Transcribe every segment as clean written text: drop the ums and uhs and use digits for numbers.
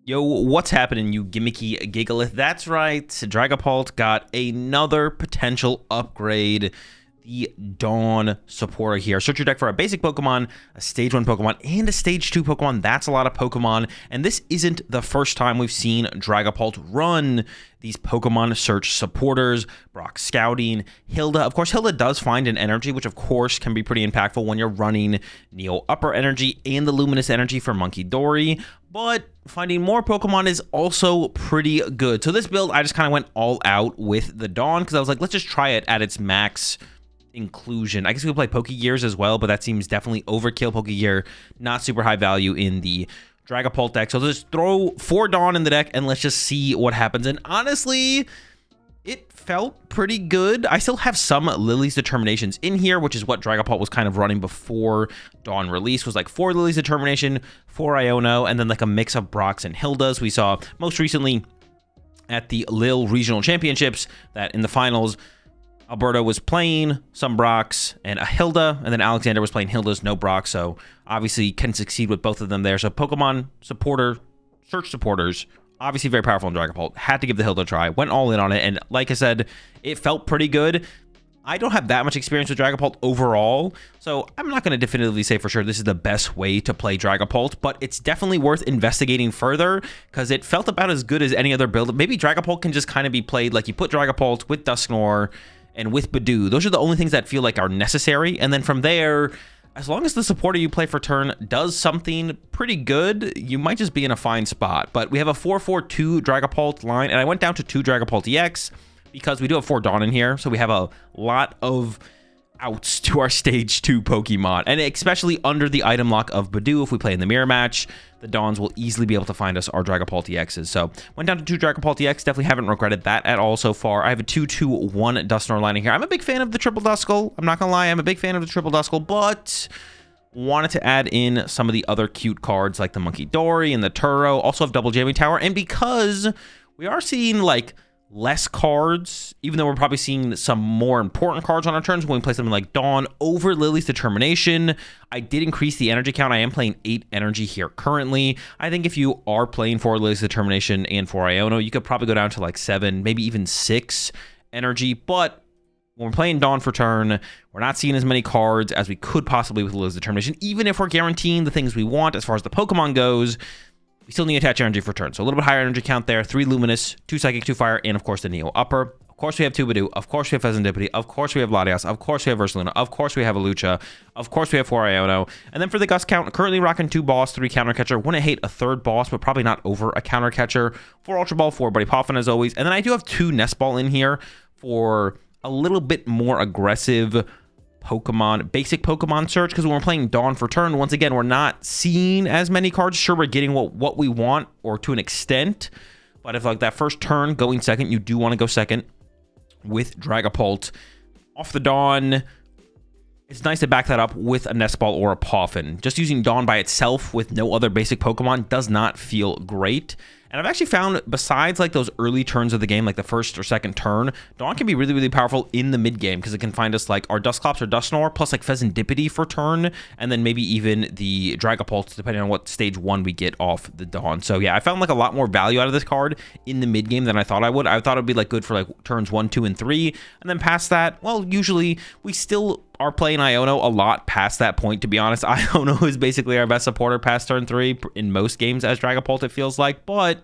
Yo, what's happening, you gimmicky gigalith? That's right, Dragapult got another potential upgrade. The Dawn supporter here. Search your deck for a basic Pokemon, a stage 1 Pokemon, and a stage 2 Pokemon. That's a lot of Pokemon, and this isn't the first time we've seen Dragapult run these Pokemon search supporters. Brock Scouting, Hilda. Of course, Hilda does find an energy, which of course can be pretty impactful when you're running Neo Upper Energy and the Luminous Energy for Munkidori, but finding more Pokemon is also pretty good. So this build, I just kind of went all out with the Dawn, because I was like, let's just try it at its max inclusion. I guess we could play Pokegears as well, but that seems definitely overkill. Pokegear, not super high value in the Dragapult deck. So just throw 4 Dawn in the deck and let's just see what happens. And honestly, it felt pretty good. I still have some Lillie's Determinations in here, which is what Dragapult was kind of running before Dawn release, was like 4 Lillie's Determination, 4 Iono, and then like a mix of Brocks and Hildas. We saw most recently at the Lille Regional Championships that in the finals, Alberto was playing some Brocks and a Hilda, and then Alexander was playing Hildas, no Brock, so obviously can succeed with both of them there. So Pokemon supporter, search supporters, obviously very powerful in Dragapult. Had to give the Hilda a try, went all in on it, and like I said, it felt pretty good. I don't have that much experience with Dragapult overall, so I'm not going to definitively say for sure this is the best way to play Dragapult, but it's definitely worth investigating further, because it felt about as good as any other build. Maybe Dragapult can just kind of be played like you put Dragapult with Dusknoir and with Budew. Those are the only things that feel like are necessary, and then from there, as long as the supporter you play for turn does something pretty good, you might just be in a fine spot. But we have a 4-4-2 Dragapult line, and I went down to 2 Dragapult EX because we do have 4 Dawn in here, so we have a lot of outs to our stage 2 Pokemon, and especially under the item lock of Budew. If we play in the mirror match, the Dawns will easily be able to find us our Dragapult EXs. So went down to 2 Dragapult EX. Definitely haven't regretted that at all so far. I have a 2-2-1 Dusknoir lining here. I'm a big fan of the triple Duskull. I'm not gonna lie, I'm a big fan of the triple Duskull, but wanted to add in some of the other cute cards like the Munkidori and the Turo. Also have double Jamming Tower, and because we are seeing like less cards, even though we're probably seeing some more important cards on our turns when we play something like Dawn over Lillie's Determination, I did increase the energy count. I am playing 8 energy here currently. I think if you are playing for Lillie's Determination and for Iono, you could probably go down to like 7, maybe even 6 energy, but when we're playing Dawn for turn, we're not seeing as many cards as we could possibly with Lillie's Determination. Even if we're guaranteeing the things we want as far as the Pokemon goes, we still need to attach energy for turn. So a little bit higher energy count there. 3 Luminous, 2 Psychic, 2 Fire, and of course the Neo Upper. Of course we have 2 Budew. Of course we have Fezandipiti. Of course we have Latias. Of course we have Ursaluna. Of course we have Hawlucha. Of course we have 4 Iono. And then for the Gust count, currently rocking 2 Boss, 3 Counter Catcher. Wouldn't hate a 3rd Boss, but probably not over a Counter Catcher. 4 Ultra Ball, 4 Buddy Poffin as always. And then I do have 2 Nest Ball in here for a little bit more aggressive Pokemon, basic Pokemon search, because when we're playing Dawn for turn, once again, we're not seeing as many cards. Sure, we're getting what we want, or to an extent, but if like that first turn going second, you do want to go second with Dragapult off the Dawn. It's nice to back that up with a Nest Ball or a Poffin. Just using Dawn by itself with no other basic Pokemon does not feel great. And I've actually found, besides like those early turns of the game, like the first or second turn, Dawn can be really, really powerful in the mid game, because it can find us like our Dusclops or Dusknoir plus like Fezandipiti for turn, and then maybe even the Dragapult, depending on what stage 1 we get off the Dawn. So yeah, I found like a lot more value out of this card in the mid game than I thought I would. I thought it'd be like good for like turns 1, 2, and 3, and then past that, well, usually we still are playing Iono a lot past that point, to be honest. Iono is basically our best supporter past turn 3 in most games as Dragapult, it feels like, but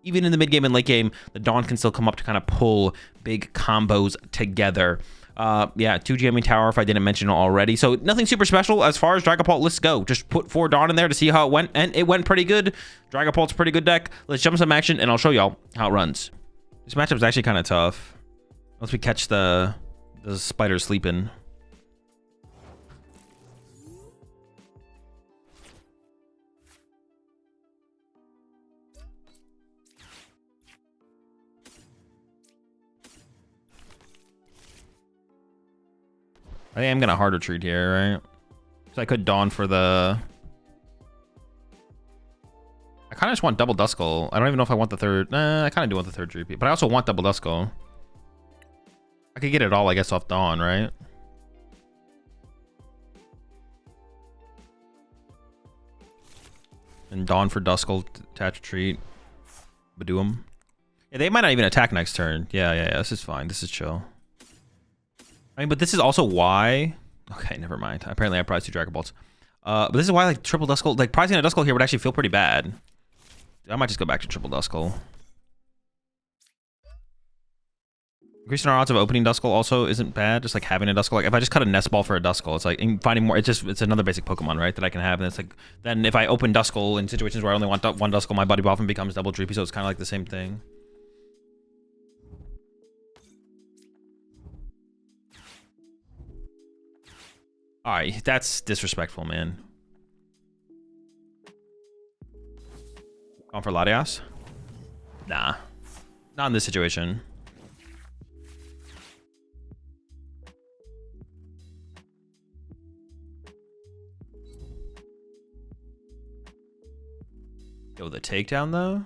even in the mid game and late game, the Dawn can still come up to kind of pull big combos together. Yeah, 2 Jamming Tower if I didn't mention it already. So nothing super special as far as Dragapult. Let's go. Just put 4 Dawn in there to see how it went, and it went pretty good. Dragapult's a pretty good deck. Let's jump some action, and I'll show y'all how it runs. This matchup is actually kind of tough. Once we catch the spider sleeping. I think I'm gonna hard retreat here, right? So I could Dawn for the... I kind of just want double Duskull. I don't even know if I want the 3rd. I kind of do want the 3rd Dreepy, but I also want double Duskull. I could get it all, I guess, off Dawn, right? And Dawn for Duskull, attach retreat. Budew 'em. Yeah, they might not even attack next turn. Yeah. This is fine. This is chill. I mean, but this is also why... Okay, never mind. Apparently I prized 2 Dragapults. But this is why, like, triple Duskull... Like, prizing a Duskull here would actually feel pretty bad. I might just go back to triple Duskull. Increasing our odds of opening Duskull also isn't bad. Just, like, having a Duskull. Like, if I just cut a Nest Ball for a Duskull, it's like finding more... It's another basic Pokemon, right, that I can have. And it's like... Then if I open Duskull in situations where I only want one Duskull, my Buddy-Buddy Poffin becomes double Dreepy, so it's kind of like the same thing. Alright, that's disrespectful, man. Going for Latias? Nah. Not in this situation. Yo, the takedown, though?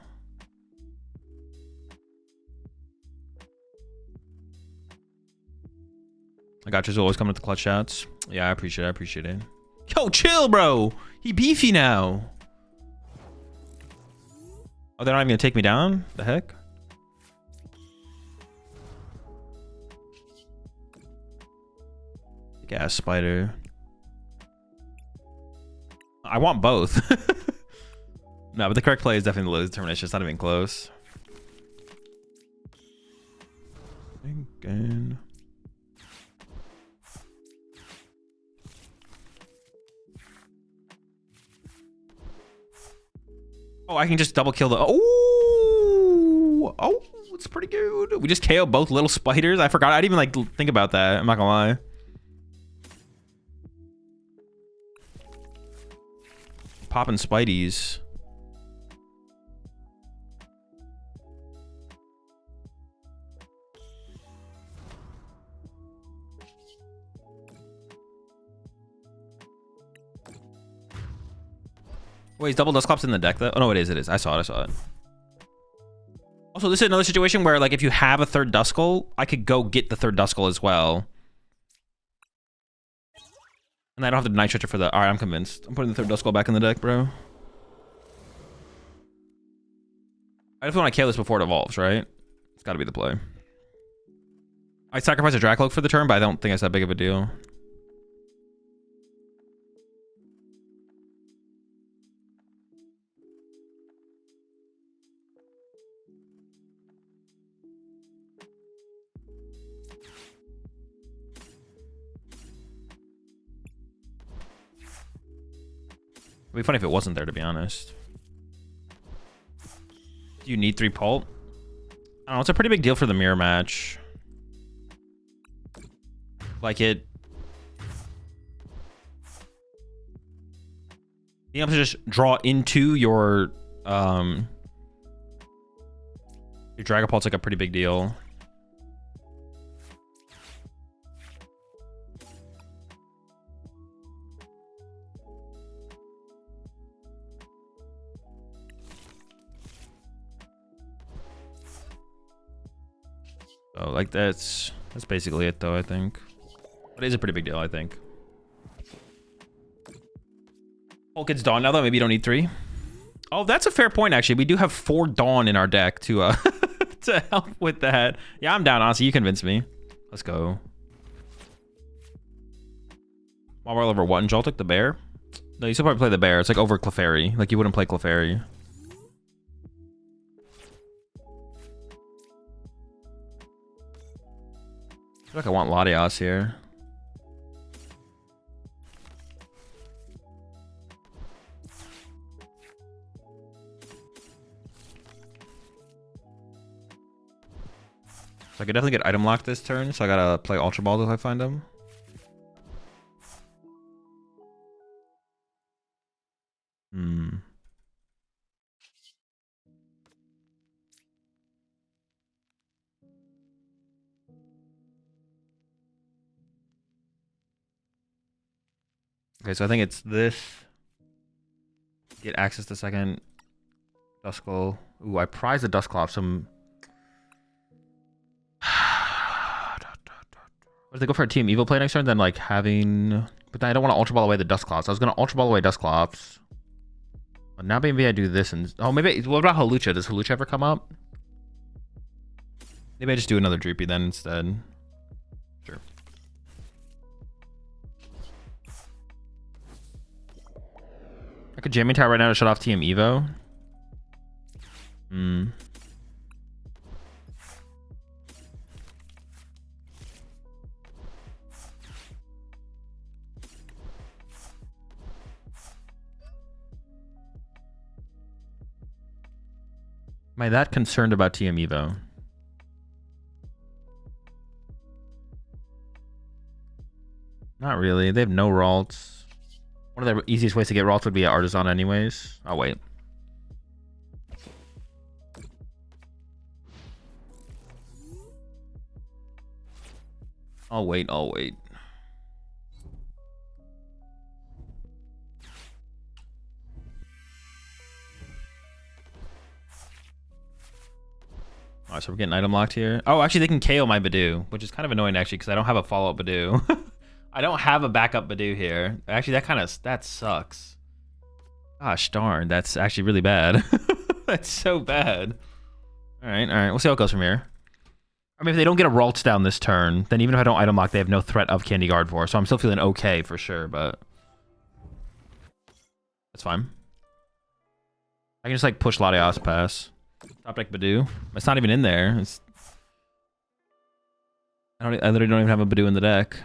I got you. Always coming with the clutch shots. Yeah, I appreciate it. Yo, chill, bro. He beefy now. Oh, they're not even gonna take me down? The heck? Big ass spider. I want both. No, but the correct play is definitely the low determination. It's not even close. Again. Oh, I can just double kill the... Oh, it's pretty good. We just KO both little spiders. I forgot. I didn't even like think about that. I'm not gonna lie. Popping spideys. Wait, is double Dusclops in the deck though? Oh no, it is. I saw it. Also, this is another situation where, like, if you have a third Duskull, I could go get the third Duskull as well. And I don't have the Night Stretcher for the... Alright, I'm convinced. I'm putting the third Duskull back in the deck, bro. I definitely want to kill this before it evolves, right? It's got to be the play. I sacrifice a Drakloak for the turn, but I don't think it's that big of a deal. It'd be funny if it wasn't there, to be honest. Do you need 3 Pult? I don't know, it's a pretty big deal for the mirror match. Like it... Being able to just draw into your Dragapult's like a pretty big deal. So, like, that's basically it, though, I think. But it is a pretty big deal, I think. Hulk gets Dawn now, though. Maybe you don't need 3. Oh, that's a fair point, actually. We do have 4 Dawn in our deck to to help with that. Yeah, I'm down, honestly. You convinced me. Let's go. While we're over what in Joltik? The bear? No, you still probably play the bear. It's like over Clefairy. Like, you wouldn't play Clefairy. I feel like I want Latias here. So I could definitely get item locked this turn, so I gotta play Ultra Ball if I find them. Okay, so I think it's this. Get access to second Duskull. Ooh, I prize the Dusclops. What if they go for a Team Evil play next turn? Then like having, but then I don't want to Ultra Ball away the Dusclops. I was gonna Ultra Ball away Dusclops. Well, now maybe I do this and... Oh, maybe... What about Hawlucha? Does Hawlucha ever come up? Maybe I just do another Dreepy then instead. Sure. I could Jamming Tower right now to shut off TM Evo. Am I that concerned about TM Evo? Not really. They have no Ralts. One of the easiest ways to get Ralts would be at Artisan anyways. I'll wait. I'll wait. Alright, so we're getting item locked here. Oh, actually, they can KO my Budew, which is kind of annoying, actually, because I don't have a follow-up Budew. I don't have a backup Budew here. Actually, that sucks. Gosh darn, that's actually really bad. That's so bad. All right. We'll see how it goes from here. I mean, if they don't get a Ralts down this turn, then even if I don't item lock, they have no threat of Candy Guard for. So I'm still feeling okay for sure, but that's fine. I can just like push Latias pass. Top deck Budew. It's not even in there. I literally don't even have a Budew in the deck.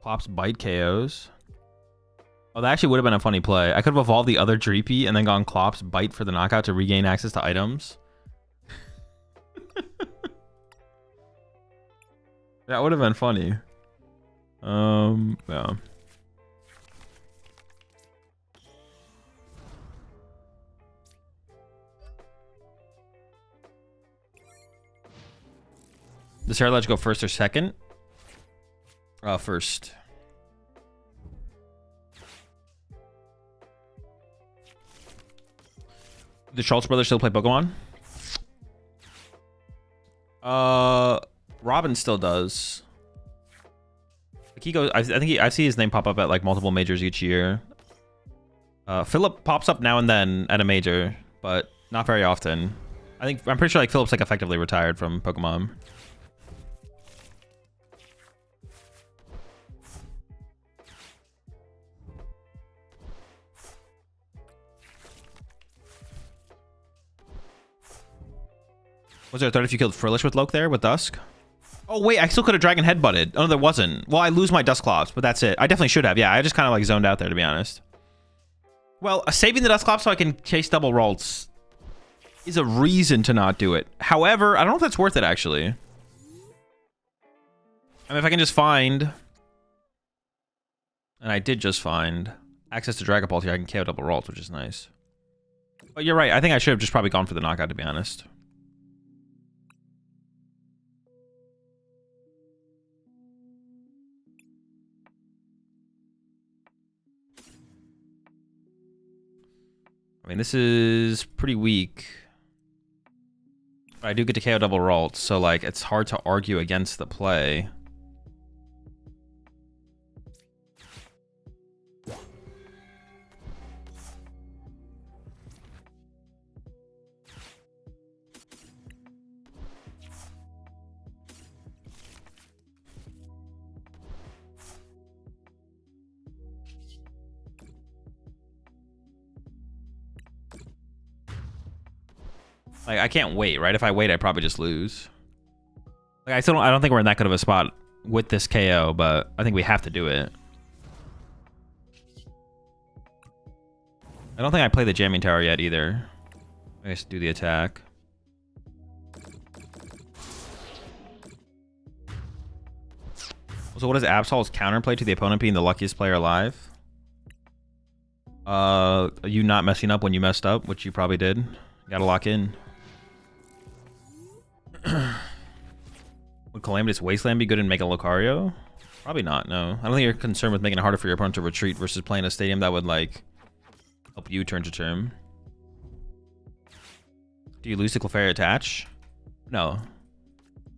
Clops bite KOs. Oh, that actually would have been a funny play. I could have evolved the other Dreepy and then gone Clops bite for the knockout to regain access to items. That would have been funny. Yeah. Does Sarah Ledge go first or second? First. The Schultz brothers still play Pokemon? Robin still does. Like he goes. I think I see his name pop up at like multiple majors each year. Philip pops up now and then at a major, but not very often. I'm pretty sure like Philip's like effectively retired from Pokemon. Was there a threat if you killed Frillish with Loke there with Dusk? Oh wait, I still could have Dragon Headbutted. Oh, there wasn't. Well, I lose my Dusclops, but that's it. I definitely should have. Yeah, I just kind of like zoned out there, to be honest. Well, saving the Dusclops so I can chase double Ralts is a reason to not do it. However, I don't know if that's worth it, actually. I mean, if I can just find... And I did just find access to Dragapult here, I can KO double Ralts, which is nice. But you're right. I think I should have just probably gone for the knockout, to be honest. I mean, this is pretty weak. But I do get to KO double Ralts, so like it's hard to argue against the play. Like, I can't wait, right? If I wait, I probably just lose. Like, I don't think we're in that good of a spot with this KO, but I think we have to do it. I don't think I play the Jamming Tower yet either. I guess do the attack. So what is Absol's counterplay to the opponent being the luckiest player alive? You not messing up when you messed up, which you probably did. Gotta lock in. Would Calamitous Wasteland be good in Mega Lucario? Probably not, no. I don't think you're concerned with making it harder for your opponent to retreat versus playing a stadium that would, like, help you turn to term. Do you lose to Clefairy Attach? No.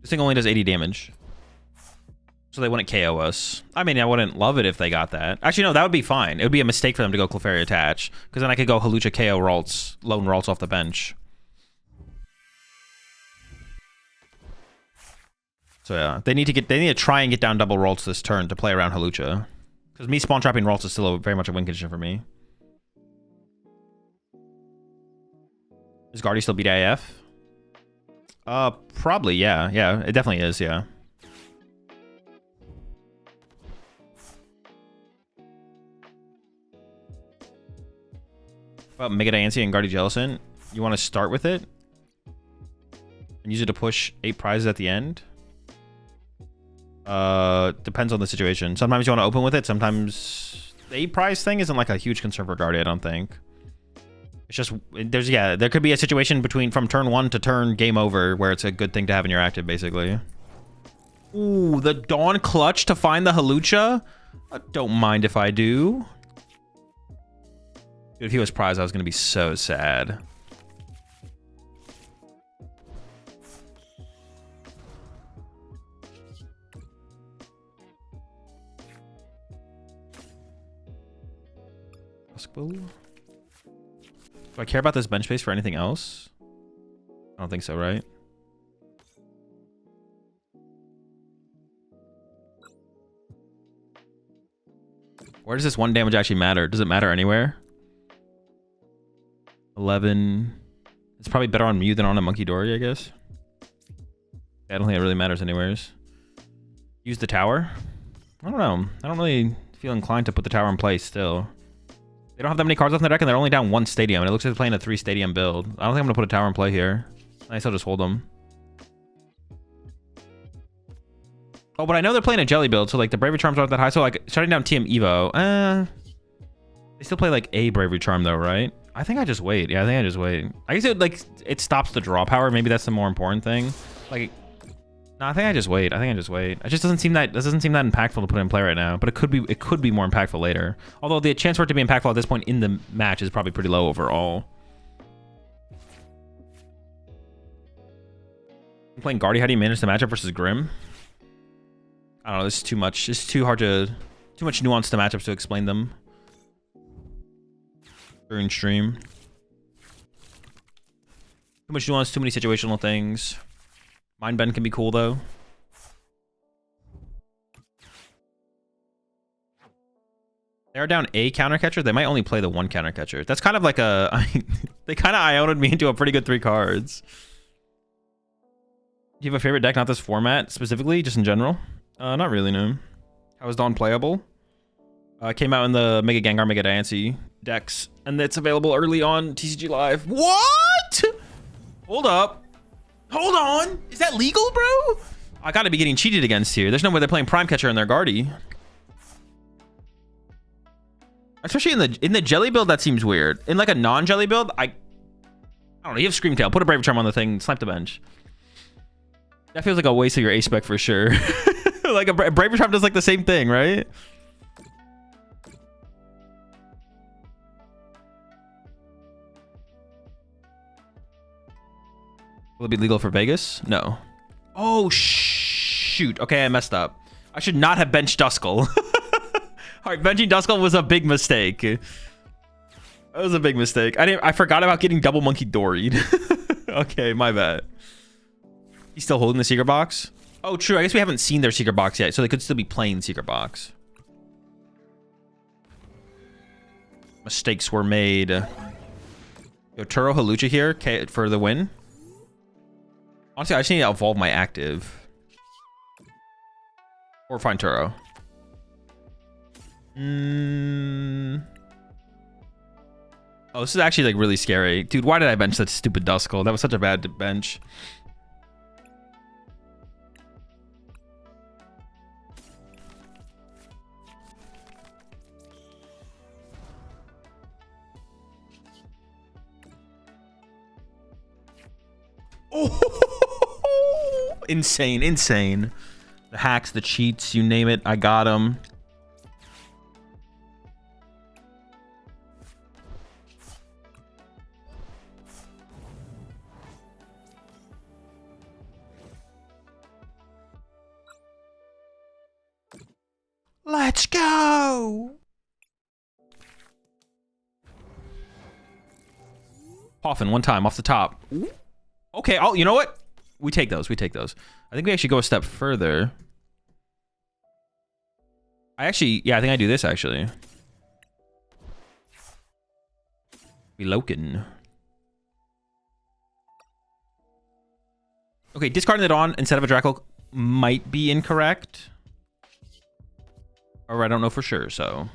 This thing only does 80 damage. So they wouldn't KO us. I mean, I wouldn't love it if they got that. Actually, no, that would be fine. It would be a mistake for them to go Clefairy Attach. Because then I could go Hawlucha KO Ralts, lone Ralts off the bench. So yeah, they need to try and get down double Ralts this turn to play around Hawlucha. Because me spawn trapping Ralts is still very much a win condition for me. Is Guardy still BDIF? Probably, yeah. Yeah, it definitely is, yeah. What about Mega Diancie and Guardy Jellicent? You want to start with it? And use it to push 8 prizes at the end? Depends on the situation. Sometimes you want to open with it. Sometimes the 8 prize thing isn't like a huge concern for Guardy, I don't think. It's just, there could be a situation from turn 1 to turn game over where it's a good thing to have in your active, basically. Ooh, the Dawn Clutch to find the Hawlucha? I don't mind if I do. Dude, if he was prize, I was going to be so sad. Do I care about this bench space for anything else? I don't think so, right? Where does this 1 damage actually matter? Does it matter anywhere? 11. It's probably better on Mew than on a Munkidori, I guess. I don't think it really matters anywheres. Use the tower? I don't know. I don't really feel inclined to put the tower in place still. They don't have that many cards left in the deck, and they're only down 1 stadium, and it looks like they're playing a 3 stadium build. I don't think I'm gonna put a tower in play here. I guess I'll just hold them. Oh, but I know they're playing a jelly build, so like the Bravery Charms aren't that high. So like shutting down TM Evo, they still play like a Bravery Charm though, right? I think I just wait. Yeah, I think I just wait. I guess it stops the draw power. Maybe that's the more important thing. Like, no, I think I just wait. It just doesn't seem that impactful to put in play right now. But it could be more impactful later. Although the chance for it to be impactful at this point in the match is probably pretty low overall. I'm playing Guardy. How do you manage the matchup versus Grim? I don't know. This is too much. It's too much nuance to matchups to explain them during stream. Too much nuance, too many situational things. Mind Bend can be cool though. They're down a counter catcher. They might only play the 1 counter catcher. That's kind of like they kind of Iono'd me into a pretty good 3 cards. Do you have a favorite deck? Not this format specifically, just in general. Not really, no. How is Dawn playable? Came out in the Mega Gengar, Mega Diancie decks, and it's available early on TCG Live. What? Hold up. Hold on. Is that legal, bro? I gotta be getting cheated against here. There's no way they're playing Prime Catcher in their Guardy. Especially in the jelly build, that seems weird. In like a non-jelly build, I don't know. You have Screamtail. Put a Bravery Charm on the thing. Snipe the bench. That feels like a waste of your A-Spec for sure. Like a Bravery Charm does like the same thing, right? Will it be legal for Vegas? No. Oh, shoot. Okay, I messed up. I should not have benched Duskull. All right, benching Duskull was a big mistake. That was a big mistake. I forgot about getting double Munkidori'd. Okay, my bad. He's still holding the secret box? Oh, true. I guess we haven't seen their secret box yet, so they could still be playing secret box. Mistakes were made. Yo, Turo Hawlucha here for the win. Honestly, I just need to evolve my active. Or find Turo. Oh, this is actually like really scary. Dude, why did I bench that stupid Duskull? That was such a bad bench. Oh, Insane, insane. The hacks, the cheats, you name it, I got them. Let's go! Poffin, one time, off the top. Okay, oh, you know what? We take those, we take those. I think we actually go a step further. I think I do this, actually. Relokin. Okay, discarding it on instead of a Drakloak might be incorrect. Or I don't know for sure, so.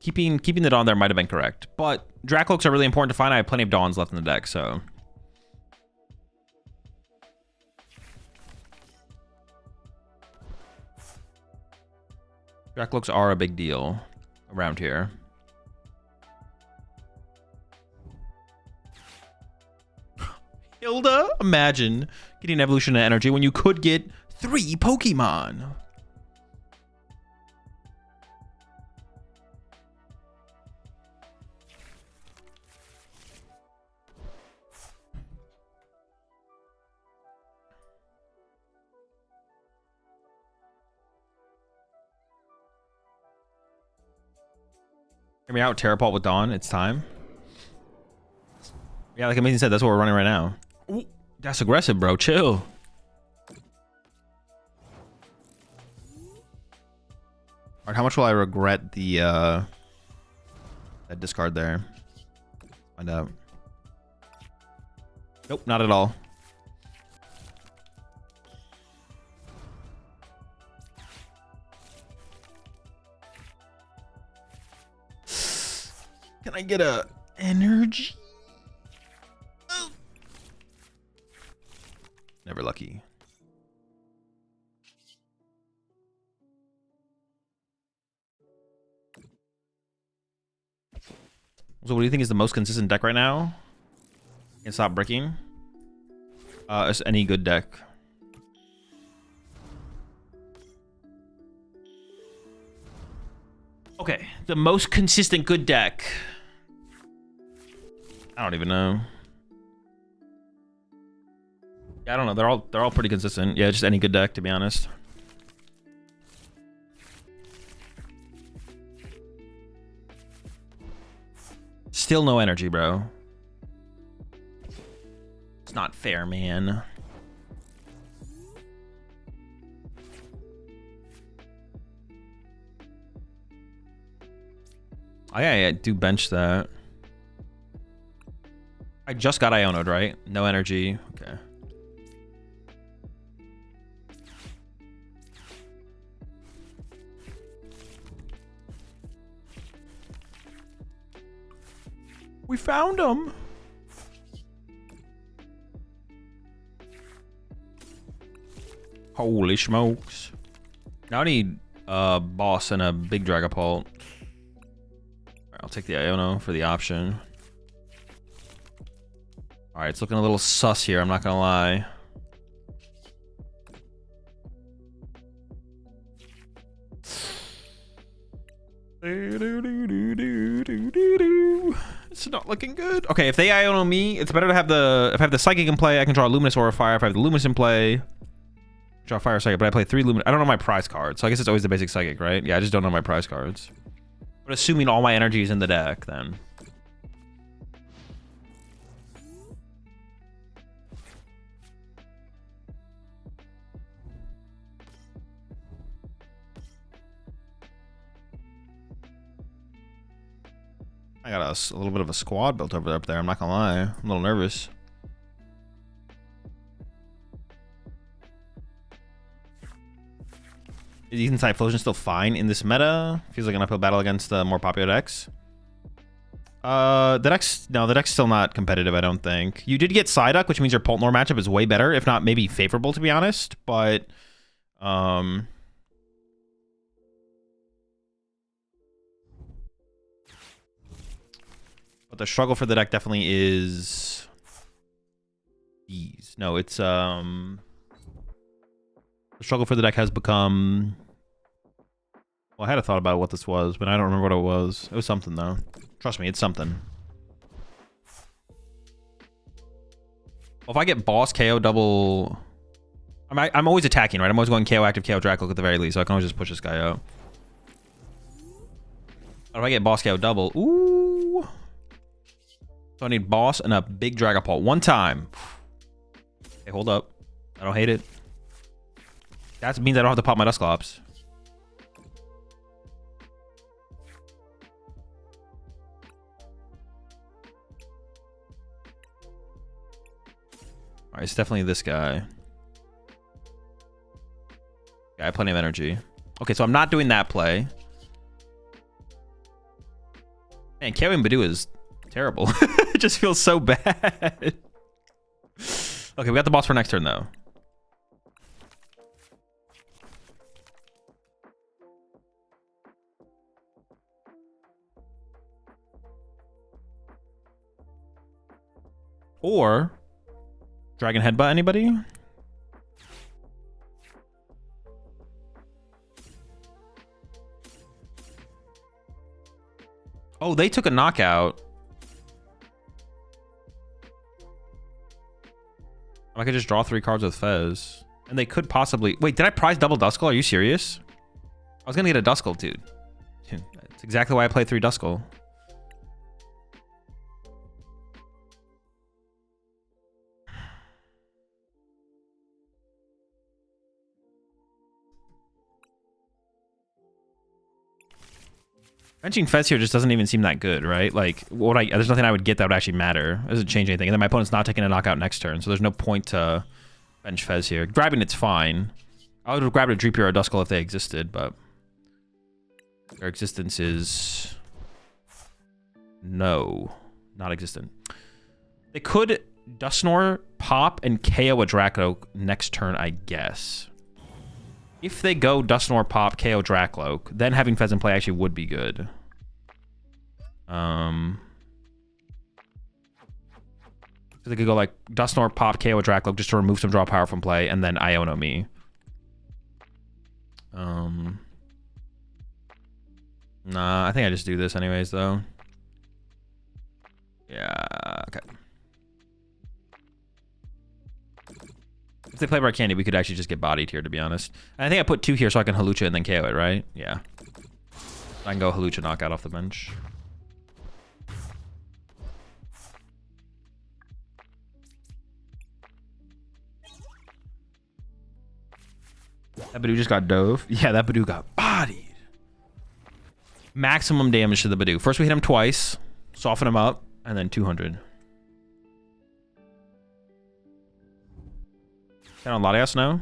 Keeping it on there might have been correct. But Draklooks are really important to find. I have plenty of Dawns left in the deck, so. Draklooks are a big deal around here. Hilda, imagine getting Evolution of Energy when you could get 3 Pokemon. Hear me out, Terrapult with Dawn. It's time. Yeah, like Amazing said, that's what we're running right now. Ooh, that's aggressive, bro. Chill. Alright, how much will I regret the that discard there? Find out. Nope, not at all. Can I get a energy? Oh. Never lucky. So what do you think is the most consistent deck right now? Can't stop bricking. It's any good deck. Okay, the most consistent good deck. I don't even know. Yeah, I don't know. They're all pretty consistent. Yeah, just any good deck, to be honest. Still no energy, bro. It's not fair, man. I do bench that. I just got Iono'd, right? No energy. Okay. We found him. Holy smokes. Now I need a boss and a big Dragapult. I'll take the Iono for the option. All right, it's looking a little sus here. I'm not gonna lie. It's not looking good. Okay, if they Iono me, it's better to have the. If I have the Psychic in play, I can draw a Luminous or a Fire. If I have the Luminous in play, draw Fire Psychic. But I play 3 Luminous. I don't know my prize cards, so I guess it's always the basic Psychic, right? Yeah, I just don't know my prize cards. But assuming all my energy is in the deck, then. I got a little bit of a squad built over up there. I'm not gonna lie. I'm a little nervous. Is Ethan Typhlosion still fine in this meta? Feels like an uphill battle against the more popular decks. The deck's still not competitive, I don't think. You did get Psyduck, which means your Poltnor matchup is way better, if not maybe favorable, to be honest. But the struggle for the deck definitely is these. No, it's the struggle for the deck has become. Well, I had a thought about what this was, but I don't remember what it was. It was something though. Trust me, it's something. Well, if I get boss KO double, I'm always attacking, right? I'm always going KO active, KO Drakloak at the very least, so I can always just push this guy out. But if I get boss KO double, ooh. So I need boss and a big Dragapult one time. Okay, hold up. I don't hate it. That means I don't have to pop my Dusclops. Alright, it's definitely this guy. Yeah, I have plenty of energy. Okay, so I'm not doing that play. Man, carrying Budew is terrible. It just feels so bad. Okay, we got the boss for next turn, though. Or Dragon Headbutt, anybody? Oh, they took a knockout. I could just draw 3 cards with Fez. And they could possibly... Wait, did I prize double Duskull? Are you serious? I was going to get a Duskull, dude. That's exactly why I played 3 Duskull. Benching Fez here just doesn't even seem that good, right? Like, there's nothing I would get that would actually matter. It doesn't change anything. And then my opponent's not taking a knockout next turn, so there's no point to bench Fez here. Grabbing it's fine. I would have grabbed a Dreepy or a Duskull if they existed, but their existence is no, not existent. They could Dusknoir pop and KO a Drakloak next turn, I guess. If they go Dusknoir pop, KO Drakloak, then having Fez in play actually would be good. So they could go like Dusknoir pop, KO Drakloak just to remove some draw power from play, and then Iono me. Nah, I think I just do this anyways, though. Yeah, okay. If they play Bright Candy, we could actually just get bodied here, to be honest. And I think I put 2 here so I can Hawlucha and then KO it, right? Yeah. I can go Hawlucha knockout off the bench. That Budew just got dove. Yeah, that Budew got bodied. Maximum damage to the Budew. First we hit him twice, soften him up, and then 200. Can I on Latias now?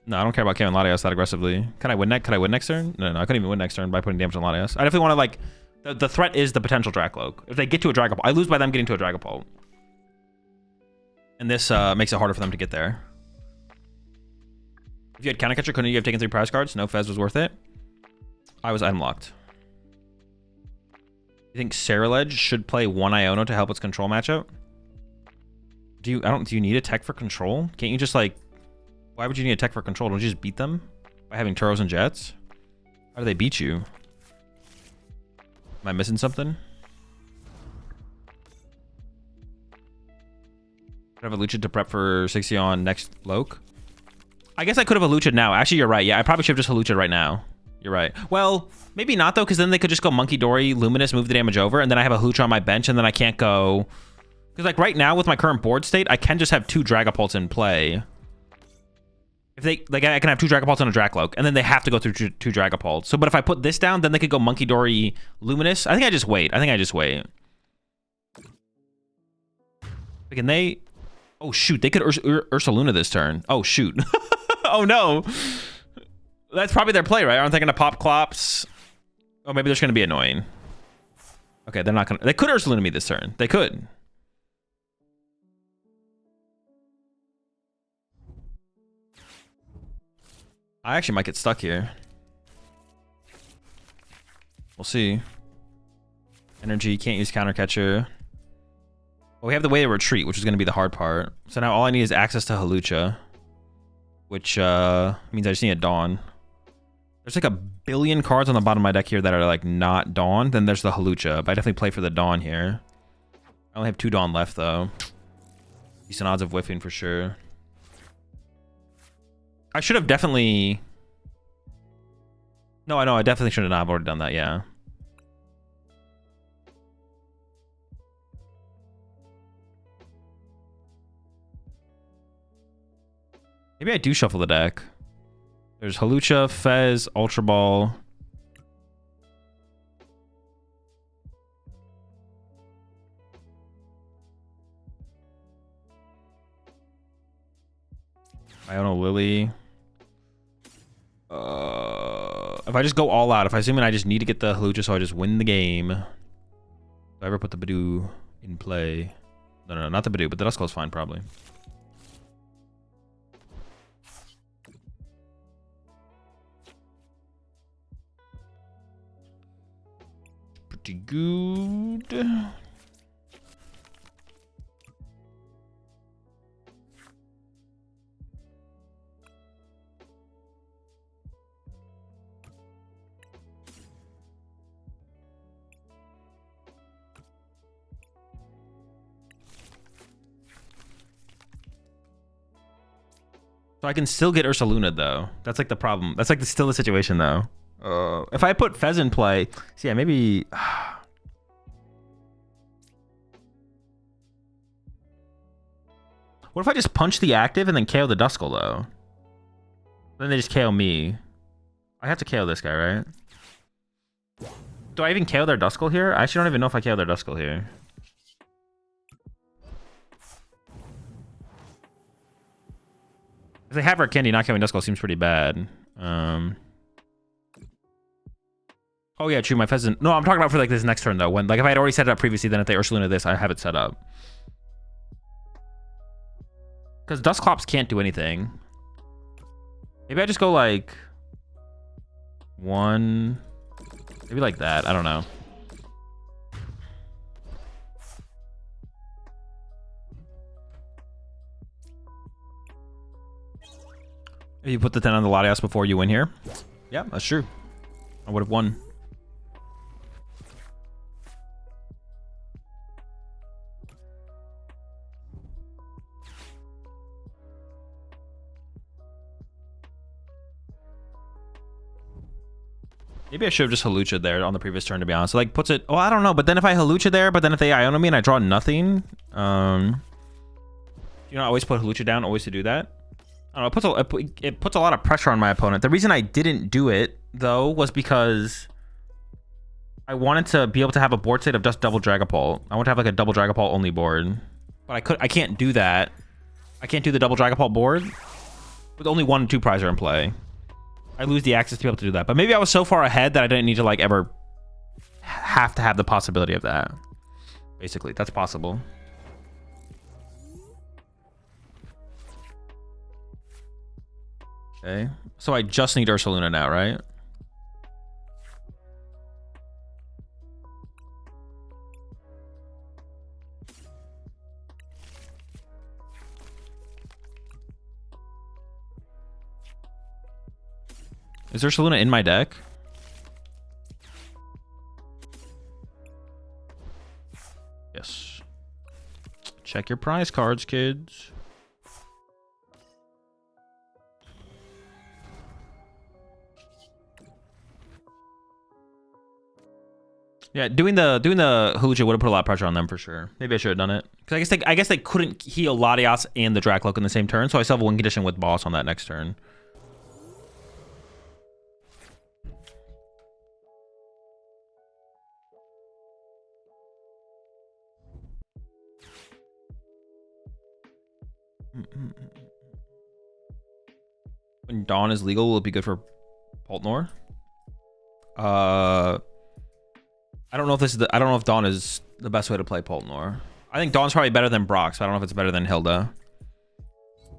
No, I don't care about killing Latias that aggressively. Can I win next? Could I win next turn? No, I couldn't even win next turn by putting damage on Latias. I definitely want to like the threat is the potential Drakloak. If they get to a Dragapult, I lose by them getting to a Dragapult. And this makes it harder for them to get there. If you had Counter Catcher, couldn't you have taken 3 prize cards? No, Fez was worth it. I was item locked. You think Ceruledge should play 1 Iono to help its control matchup? Do you need a tech for control? Can't you just like, why would you need a tech for control? Don't you just beat them by having Turos and Jets? How do they beat you? Am I missing something? Could I have a Lucha to prep for 60 on next Loke? I guess I could have a Hawlucha now. Actually, you're right. Yeah, I probably should have just Hawlucha right now. You're right. Well, maybe not though, because then they could just go Munkidori, Luminous, move the damage over, and then I have a Hawlucha on my bench, and then I can't go. Because like right now with my current board state, I can just have 2 Dragapults in play. If they like, I can have 2 Dragapults and a Drakloak, and then they have to go through 2 Dragapults. So, but if I put this down, then they could go Munkidori, Luminous. I think I just wait. Can they? Oh shoot, they could Ursaluna this turn. Oh shoot. Oh no. That's probably their play, right? Aren't they gonna pop Clops? Oh, maybe they're just gonna be annoying. Okay, they're not gonna. They could Ursaluna me this turn. They could. I actually might get stuck here. We'll see. Energy, can't use Counter Catcher. Well, we have the way to retreat, which is going to be the hard part. So now all I need is access to Hawlucha, which means I just need a Dawn. There's like a billion cards on the bottom of my deck here that are like not Dawn. Then there's the Hawlucha, but I definitely play for the Dawn here. I only have 2 Dawn left though. Decent odds of whiffing for sure. I should have definitely... No, I know, I definitely should have not. I've already done that, yeah. Maybe I do shuffle the deck. There's Hawlucha, Fez, Ultra Ball. Iono Lillie. If I just go all out, if I assume I just need to get the Hawlucha so I just win the game. If I ever put the Budew in play. No, not the Budew, but the Duskull is fine probably. Pretty good. So I can still get Ursaluna though. That's like the problem. That's like still the situation though. If I put Fez in play, so yeah, maybe. What if I just punch the active and then KO the Duskull though? Then they just KO me. I have to KO this guy, right? Do I even KO their Duskull here? I actually don't even know if I KO their Duskull here. If they have Rare Candy, not KOing Duskull seems pretty bad. Oh yeah, true. My Pheasant. No, I'm talking about for like this next turn though. When like if I had already set it up previously, then if they Ursaluna this, I have it set up. Because Dusclops can't do anything. Maybe I just go like 1, maybe like that. I don't know. If you put the 10 on the Latias before you win here. Yeah, that's true. I would have won. Maybe I should have just Hawlucha there on the previous turn, to be honest. So, like, puts it... Oh, I don't know. But then if I Hawlucha there, but then if they Iono me and I draw nothing... you know, I always put Hawlucha down, always to do that. I don't know, it puts a lot of pressure on my opponent. The reason I didn't do it, though, was because... I wanted to be able to have a board state of just double Dragapult. I want to have, like, a double Dragapult only board. But I can't do that. I can't do the double Dragapult board with only 1 and 2 Prizer in play. I lose the access to be able to do that. But maybe I was so far ahead that I didn't need to like ever have to have the possibility of that. Basically, that's possible. Okay. So I just need Ursaluna now, right? Is Ursaluna in my deck? Yes. Check your prize cards, kids. Yeah, doing the Hawlucha would have put a lot of pressure on them for sure. Maybe I should have done it. Because I guess they couldn't heal Latias and the Drakloak in the same turn, so I still have a win condition with boss on that next turn. When Dawn is legal, will it be good for Poltnor? I don't know if I don't know if Dawn is the best way to play Poltnor. I think Dawn's probably better than Brock, so I don't know if it's better than Hilda.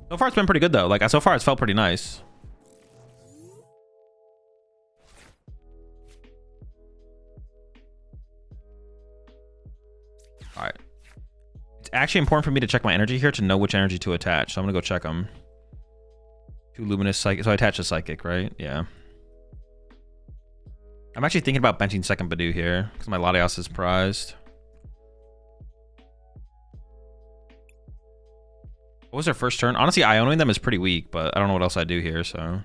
So far, it's been pretty good though. Like so far, it's felt pretty nice. All right. actually important for me to check my energy here to know which energy to attach. So I'm gonna go check them. 2 Luminous Psychic. So I attach a Psychic, right? Yeah. I'm actually thinking about benching second Budew here because my Latias is prized. What was their first turn? Honestly, Ionoing them is pretty weak, but I don't know what else I do here, so.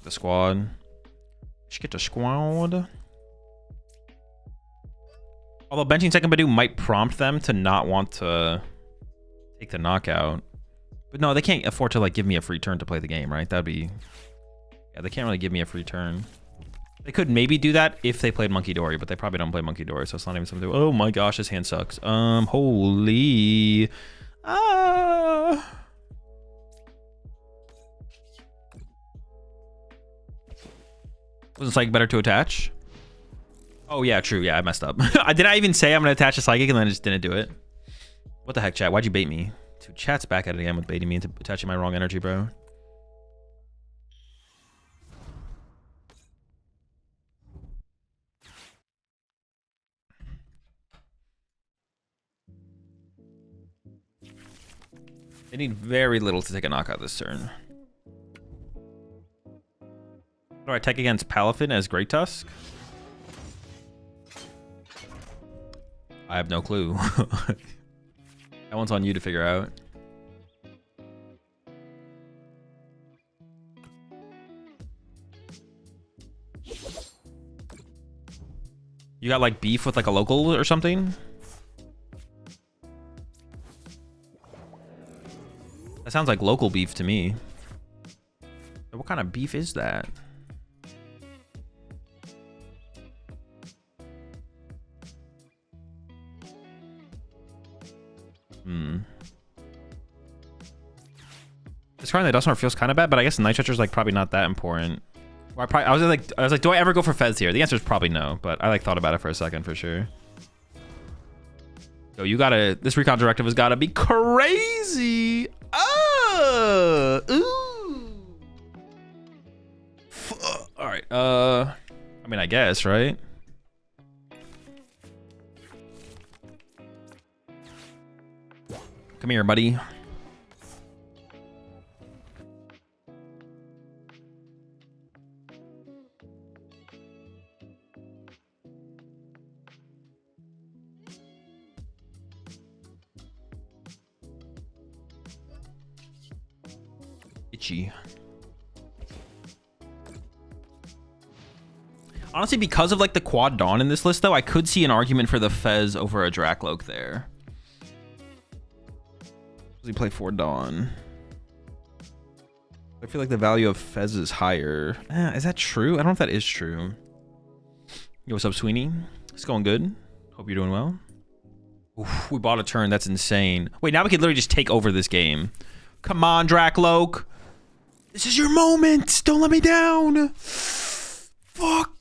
The squad. Let's get the squad. Although benching second Budew might prompt them to not want to take the knockout. But no, they can't afford to like give me a free turn to play the game, right? That'd be... Yeah, they can't really give me a free turn. They could maybe do that if they played Munkidori, but they probably don't play Munkidori, so it's not even something to do. Oh my gosh, this hand sucks. Holy... Wasn't Psychic better to attach? Oh yeah, true. Yeah, I messed up. Did I even say I'm gonna attach a Psychic and then I just didn't do it? What the heck, chat? Why'd you bait me? Dude, chat's back at it again with baiting me into attaching my wrong energy, bro. They need very little to take a knockout this turn. Do I tech against Palafin as Great Tusk? I have no clue. That one's on you to figure out. You got like beef with like a local or something? That sounds like local beef to me. What kind of beef is that? Discarding the Dusknoir feels kind of bad, but I guess the Night Stretcher is like probably not that important. Or I was like, do I ever go for Fez here? The answer is probably no, but I like thought about it for a second for sure. Yo, you gotta, this recon directive has gotta be crazy. Oh, ooh. All right. I mean, I guess, right? Come here, buddy. Itchy. Honestly, because of like the quad Dawn in this list, though, I could see an argument for the Fez over a Drakloak there. Does he play 4 Dawn? I feel like the value of Fez is higher. Is that true? I don't know if that is true. Yo, what's up, Sweeney? It's going good. Hope you're doing well. Oof, we bought a turn. That's insane. Wait, now we can literally just take over this game. Come on, Drakloak. This is your moment. Don't let me down. Fuck.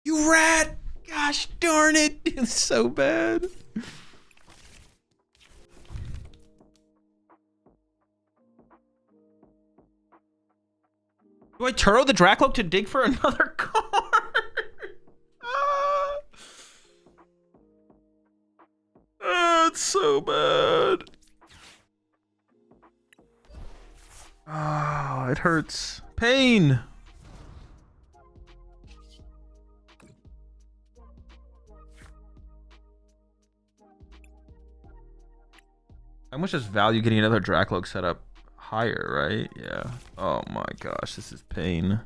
You rat. Gosh darn it. It's so bad. Do I Turo the Drakloak to dig for another card? It's so bad. Oh, it hurts. Pain. How much does value getting another Drakloak set up higher, right? Yeah. Oh my gosh, this is pain.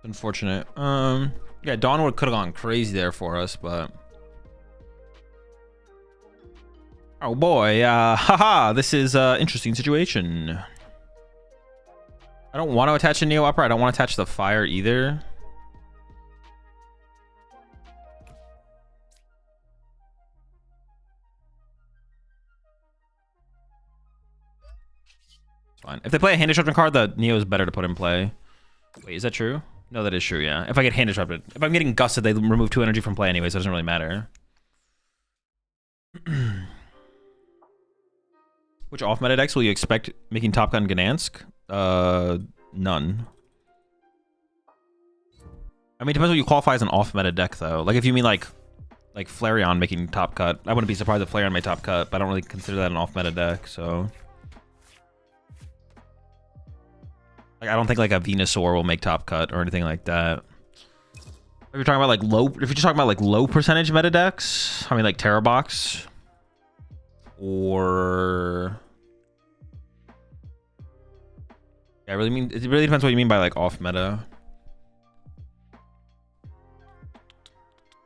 Unfortunate. Yeah, Dawn could have gone crazy there for us, but oh boy, haha, this is interesting situation. I don't want to attach a Neo Upper. I don't want to attach the Fire either. It's fine. If they play a hand disruption card, the Neo is better to put in play. Wait, is that true? No, that is true, yeah. If I get hand disrupted. If I'm getting gusted, they remove 2 energy from play anyway, so it doesn't really matter. Which off-meta decks will you expect making Top Gun Gdansk? None. I mean, it depends what you qualify as an off-meta deck, though. Like, if you mean, like Flareon making top cut, I wouldn't be surprised if Flareon made top cut, but I don't really consider that an off-meta deck, so... Like, I don't think like a Venusaur will make top cut or anything like that. If you're talking about like if you're just talking about like low percentage meta decks, I mean like Terra Box or yeah, it really depends what you mean by like off meta.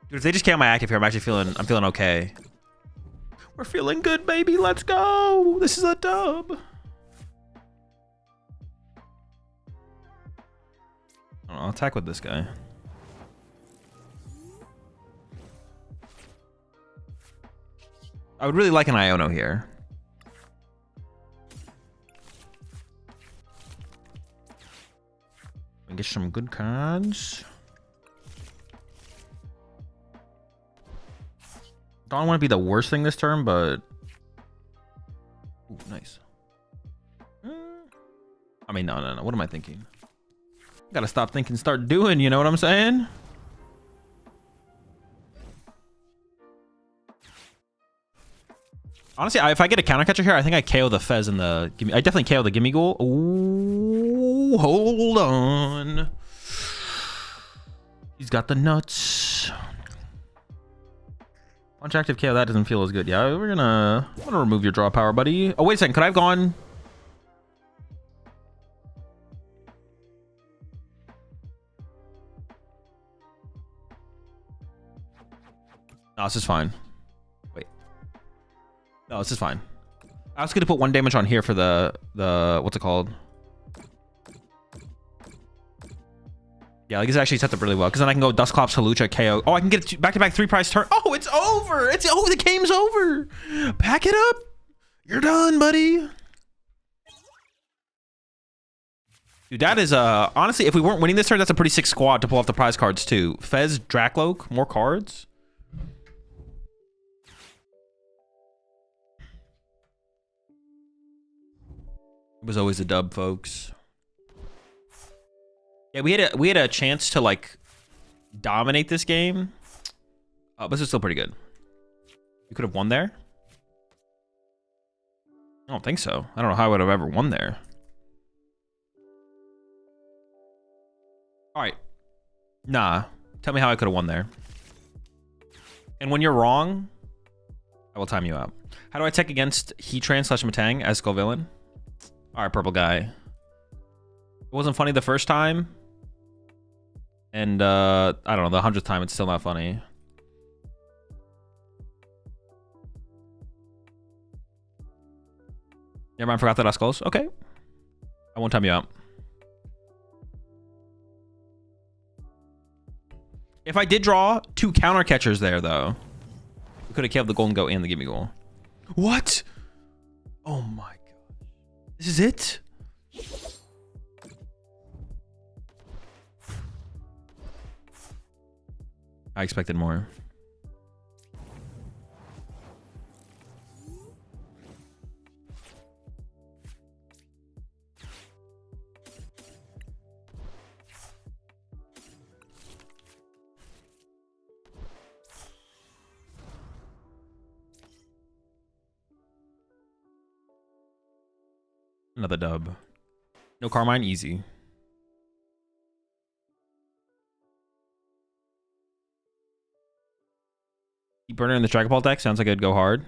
Dude, if they just KO my active here, I'm feeling okay. We're feeling good, baby. Let's go. This is a dub. I'll attack with this guy. I would really like an Iono here. And get some good cards. Dawn wouldn't be the worst thing this turn, but... Ooh, nice. I mean, no. What am I thinking? Gotta stop thinking, start doing, you know what I'm saying? Honestly, if I get a counter catcher here, I think I KO the Fez and the... I definitely KO the Gimme Ghoul. Ooh, hold on. He's got the nuts. Punch active KO, that doesn't feel as good. Yeah, I'm gonna remove your draw power, buddy. Oh, wait a second. Could I have gone... No, this is fine. Wait. No, this is fine. I was gonna put 1 damage on here for the what's it called? Yeah, like this actually sets up really well because then I can go Dusclops Hawlucha KO. Oh, I can get back-to-back 3-prize turn. Oh, it's over. The game's over. Pack it up. You're done, buddy. Dude, that is honestly, if we weren't winning this turn, that's a pretty sick squad to pull off the prize cards too. Fez, Drakloak, more cards. It was always a dub, folks. Yeah, we had a chance to like dominate this game, but this is still pretty good. We could have won there. I don't think so. I don't know how I would have ever won there. All right, nah. Tell me how I could have won there. And when you're wrong, I will time you out. How do I tech against Heatran / Matang as Skull Villain? All right, purple guy. It wasn't funny the first time. And, I don't know, the 100th time, it's still not funny. Never mind, forgot the Duskulls. Okay. I won't time you out. If I did draw 2 counter catchers there, though, we could have killed the Golden Goat and the Gimme Goal. What? Oh my god. This is it? I expected more. Another dub. No Carmine, easy. Heat Burner in the Dragapult deck sounds like it'd go hard.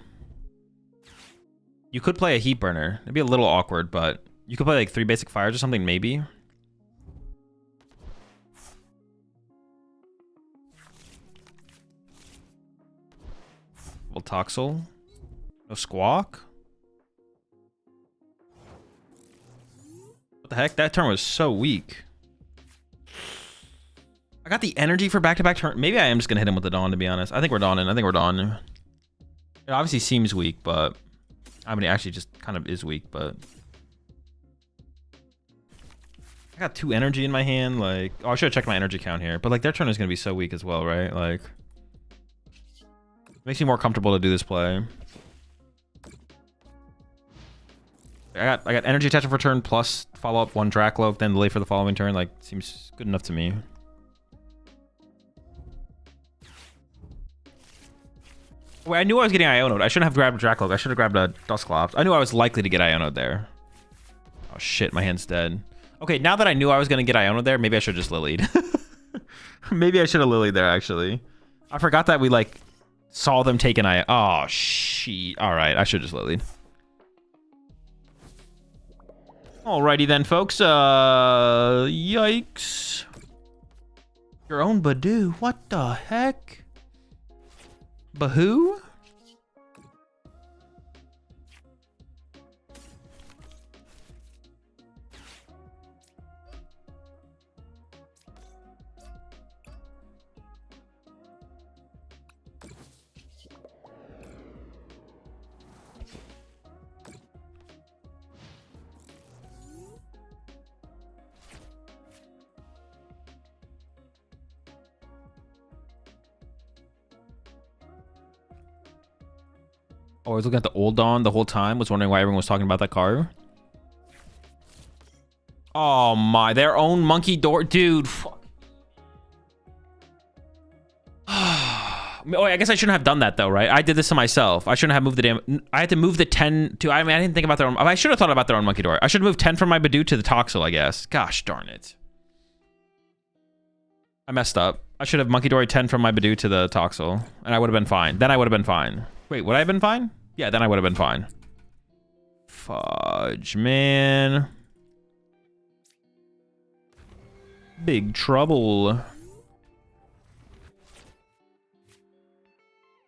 You could play a Heat Burner. It'd be a little awkward, but you could play like 3 basic fires or something, maybe. Double Toxel. No Squawk. What the heck? That turn was so weak. I got the energy for back-to-back turn. Maybe I am just gonna hit him with the Dawn, to be honest. I think we're Dawning. I think we're Dawning. It obviously seems weak, but I mean, it actually just kind of is weak, but I got 2 energy in my hand. Like, oh, I should have checked my energy count here, but like their turn is gonna be so weak as well, right? Like, it makes me more comfortable to do this play. I got energy attachment for turn plus follow up 1 Drakloak, then delay for the following turn. Like, seems good enough to me. Wait, I knew I was getting Iono'd. I shouldn't have grabbed a Drakloak. I should have grabbed a Dusclops. I knew I was likely to get Iono'd there. Oh shit, my hand's dead. Okay, now that I knew I was gonna get Iono'd there, maybe I should have just Lillied. Maybe I should have Lillied there, actually. I forgot that we like saw them take an Iono. Oh shit. Alright, I should just Lillied. Alrighty then, folks. Yikes. Your own Budew? What the heck? Bahoo? Oh, I was looking at the old Dawn the whole time. Was wondering why everyone was talking about that car. Oh my, their own Munkidori. Dude, fuck. Oh, I guess I shouldn't have done that though, right? I did this to myself. I shouldn't have moved the damn... I had to move the 10 to... I mean, I didn't think about their own... I should have thought about their own Munkidori. I should have moved 10 from my Budew to the Toxel, I guess. Gosh darn it. I messed up. I should have Munkidori 10 from my Budew to the Toxel, and I would have been fine. Then I would have been fine. Wait, would I have been fine? Yeah, then I would have been fine. Fudge, man. Big trouble.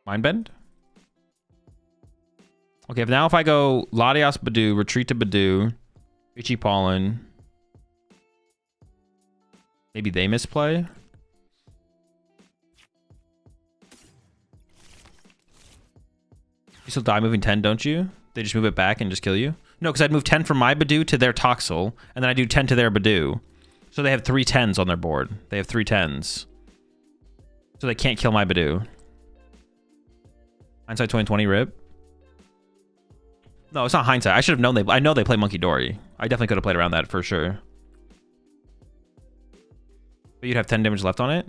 Mind Bend? Okay, now if I go Latias Budew, retreat to Budew, Itchy Pollen. Maybe they misplay? You still die moving 10, don't you? They just move it back and just kill you? No, because I'd move 10 from my Budew to their Toxel, and then I do 10 to their Budew. So they have 3 10s on their board. They have 3 10s. So they can't kill my Budew. Hindsight 2020 rip. No, it's not hindsight. I should have known I know they play Munkidori. I definitely could have played around that for sure. But you'd have 10 damage left on it?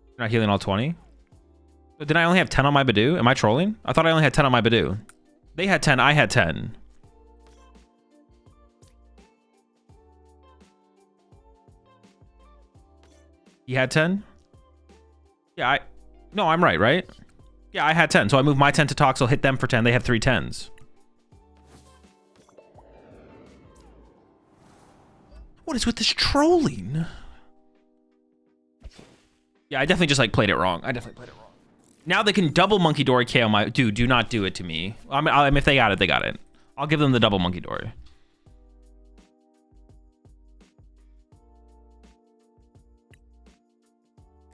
You're not healing all 20? Did I only have 10 on my Budew? Am I trolling? I thought I only had 10 on my Budew. They had 10, I had 10. He had 10? Yeah, no, I'm right? Yeah, I had 10. So I moved my 10 to Toxel, hit them for 10. They have 3 10s. What is with this trolling? Yeah, I definitely just like played it wrong. Now they can double Munkidori KO my... Dude, do not do it to me. I mean, if they got it, they got it. I'll give them the double Munkidori.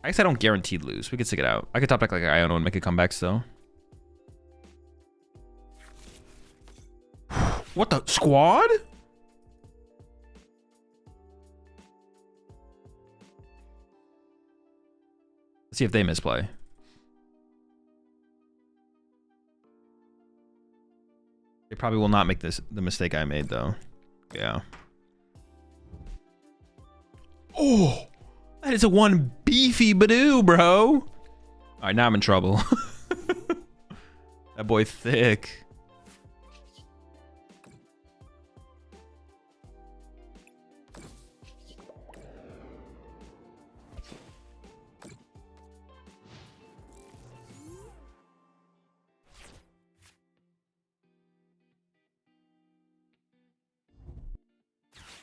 I guess I don't guarantee lose. We could stick it out. I could top deck like Iono and make a comeback still. What the? Squad? Let's see if they misplay. They probably will not make the mistake I made, though. Yeah. Oh! That is a one beefy Budew, bro. All right, now I'm in trouble. That boy thick.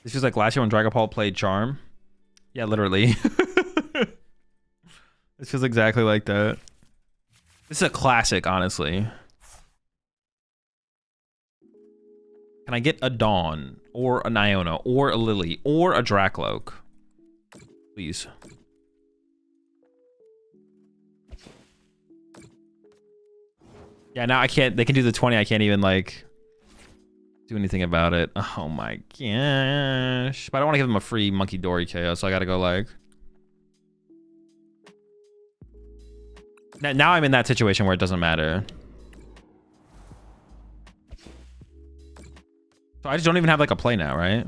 This feels like last year when Dragapult played Charm. Yeah, literally. This feels exactly like that. This is a classic, honestly. Can I get a Dawn, or an Iono, or a Lillie, or a Drakloak? Please. Yeah, now I can't, they can do the 20, I can't even, like, do anything about it. Oh my gosh. But I don't want to give him a free Munkidori KO, so I gotta go, like... Now I'm in that situation where it doesn't matter. So I just don't even have, like, a play now, right?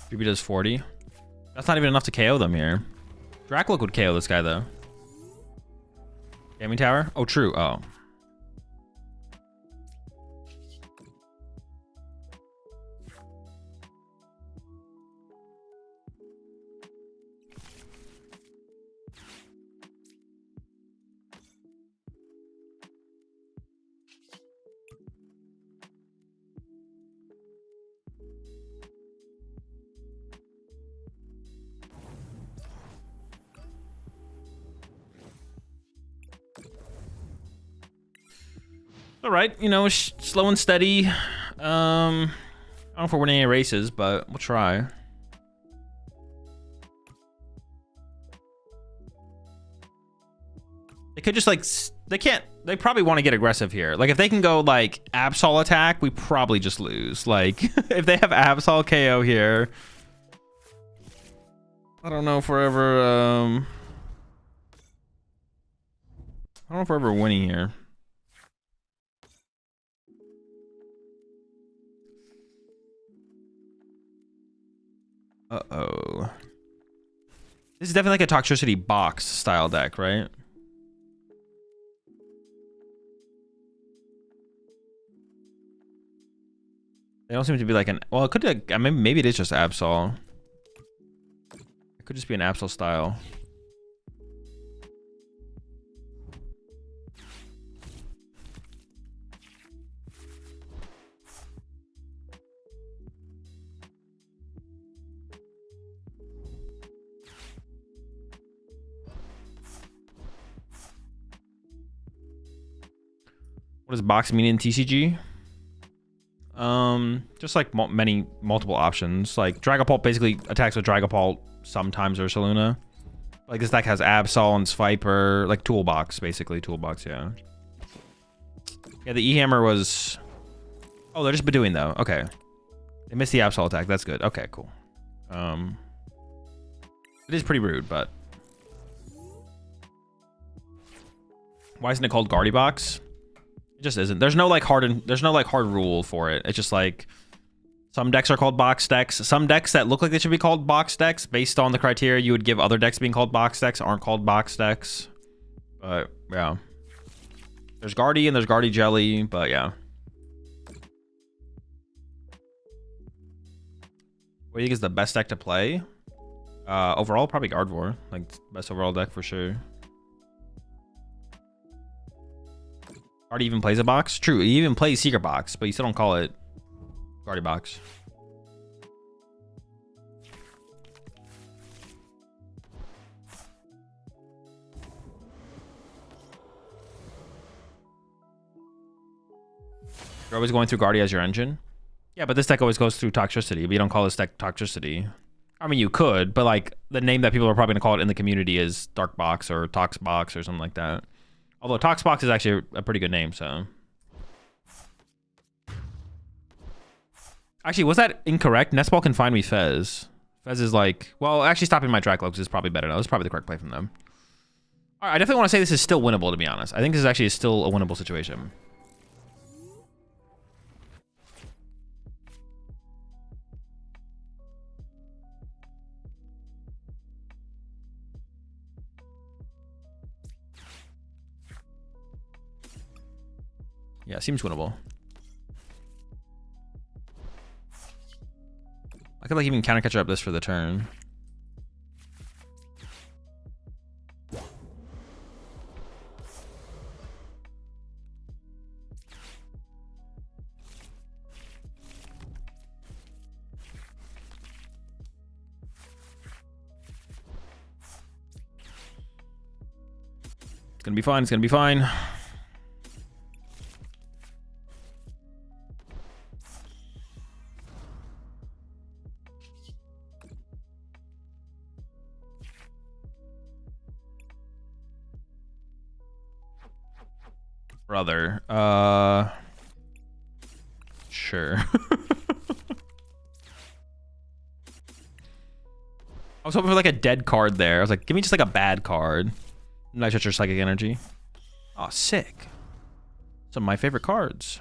Dreepy does 40. That's not even enough to KO them here. Drakloak would KO this guy, though. Jamming Tower? Oh, true. Oh. All right, you know, slow and steady. I don't know if we're winning any races, but we'll try. They could just, like, they can't, they probably want to get aggressive here. Like, if they can go, like, Absol attack, we probably just lose. Like, if they have Absol KO here, I don't know if we're ever, I don't know if we're ever winning here. Uh-oh. This is definitely like a Toxtricity box style deck, right? They don't seem to be like an... Well, it could be like... I mean, maybe it is just Absol. It could just be an Absol style. What does box mean in TCG? Just like multiple options. Like Dragapult basically attacks with Dragapult, sometimes Ursaluna. Like this deck has Absol and Sviper, like toolbox, basically toolbox, yeah. Yeah, the E-Hammer was... Oh, they're just Bedouin though. Okay. They missed the Absol attack. That's good. Okay, cool. It is pretty rude, but... Why isn't it called Guardy Box? It just isn't. There's no like hard rule for it. It's just like some decks are called box decks. Some decks that look like they should be called box decks based on the criteria you would give other decks being called box decks aren't called box decks. But yeah. There's Guardy and there's Guardy Jelly, but yeah. What do you think is the best deck to play? Overall, probably Gardevoir. Like best overall deck for sure. Guardy even plays a box? True, he even plays Secret Box, but you still don't call it Guardy Box. You're always going through Guardy as your engine? Yeah, but this deck always goes through Toxtricity, but you don't call this deck Toxtricity. I mean, you could, but like the name that people are probably going to call it in the community is Dark Box or Tox Box or something like that. Although Tox Box is actually a pretty good name, so... Actually, was that incorrect? Nest Ball can find me Fez. Fez is like... Well, actually stopping my Drakloaks is probably better now. That's probably the correct play from them. Alright, I definitely want to say this is still winnable, to be honest. I think this is actually still a winnable situation. Yeah, seems winnable. I could like even counter catcher up this for the turn. It's gonna be fine. It's gonna be fine. Brother, sure. I was hoping for like a dead card there. I was like, give me just like a bad card. Night Stretcher Psychic Energy. Oh, sick. Some of my favorite cards.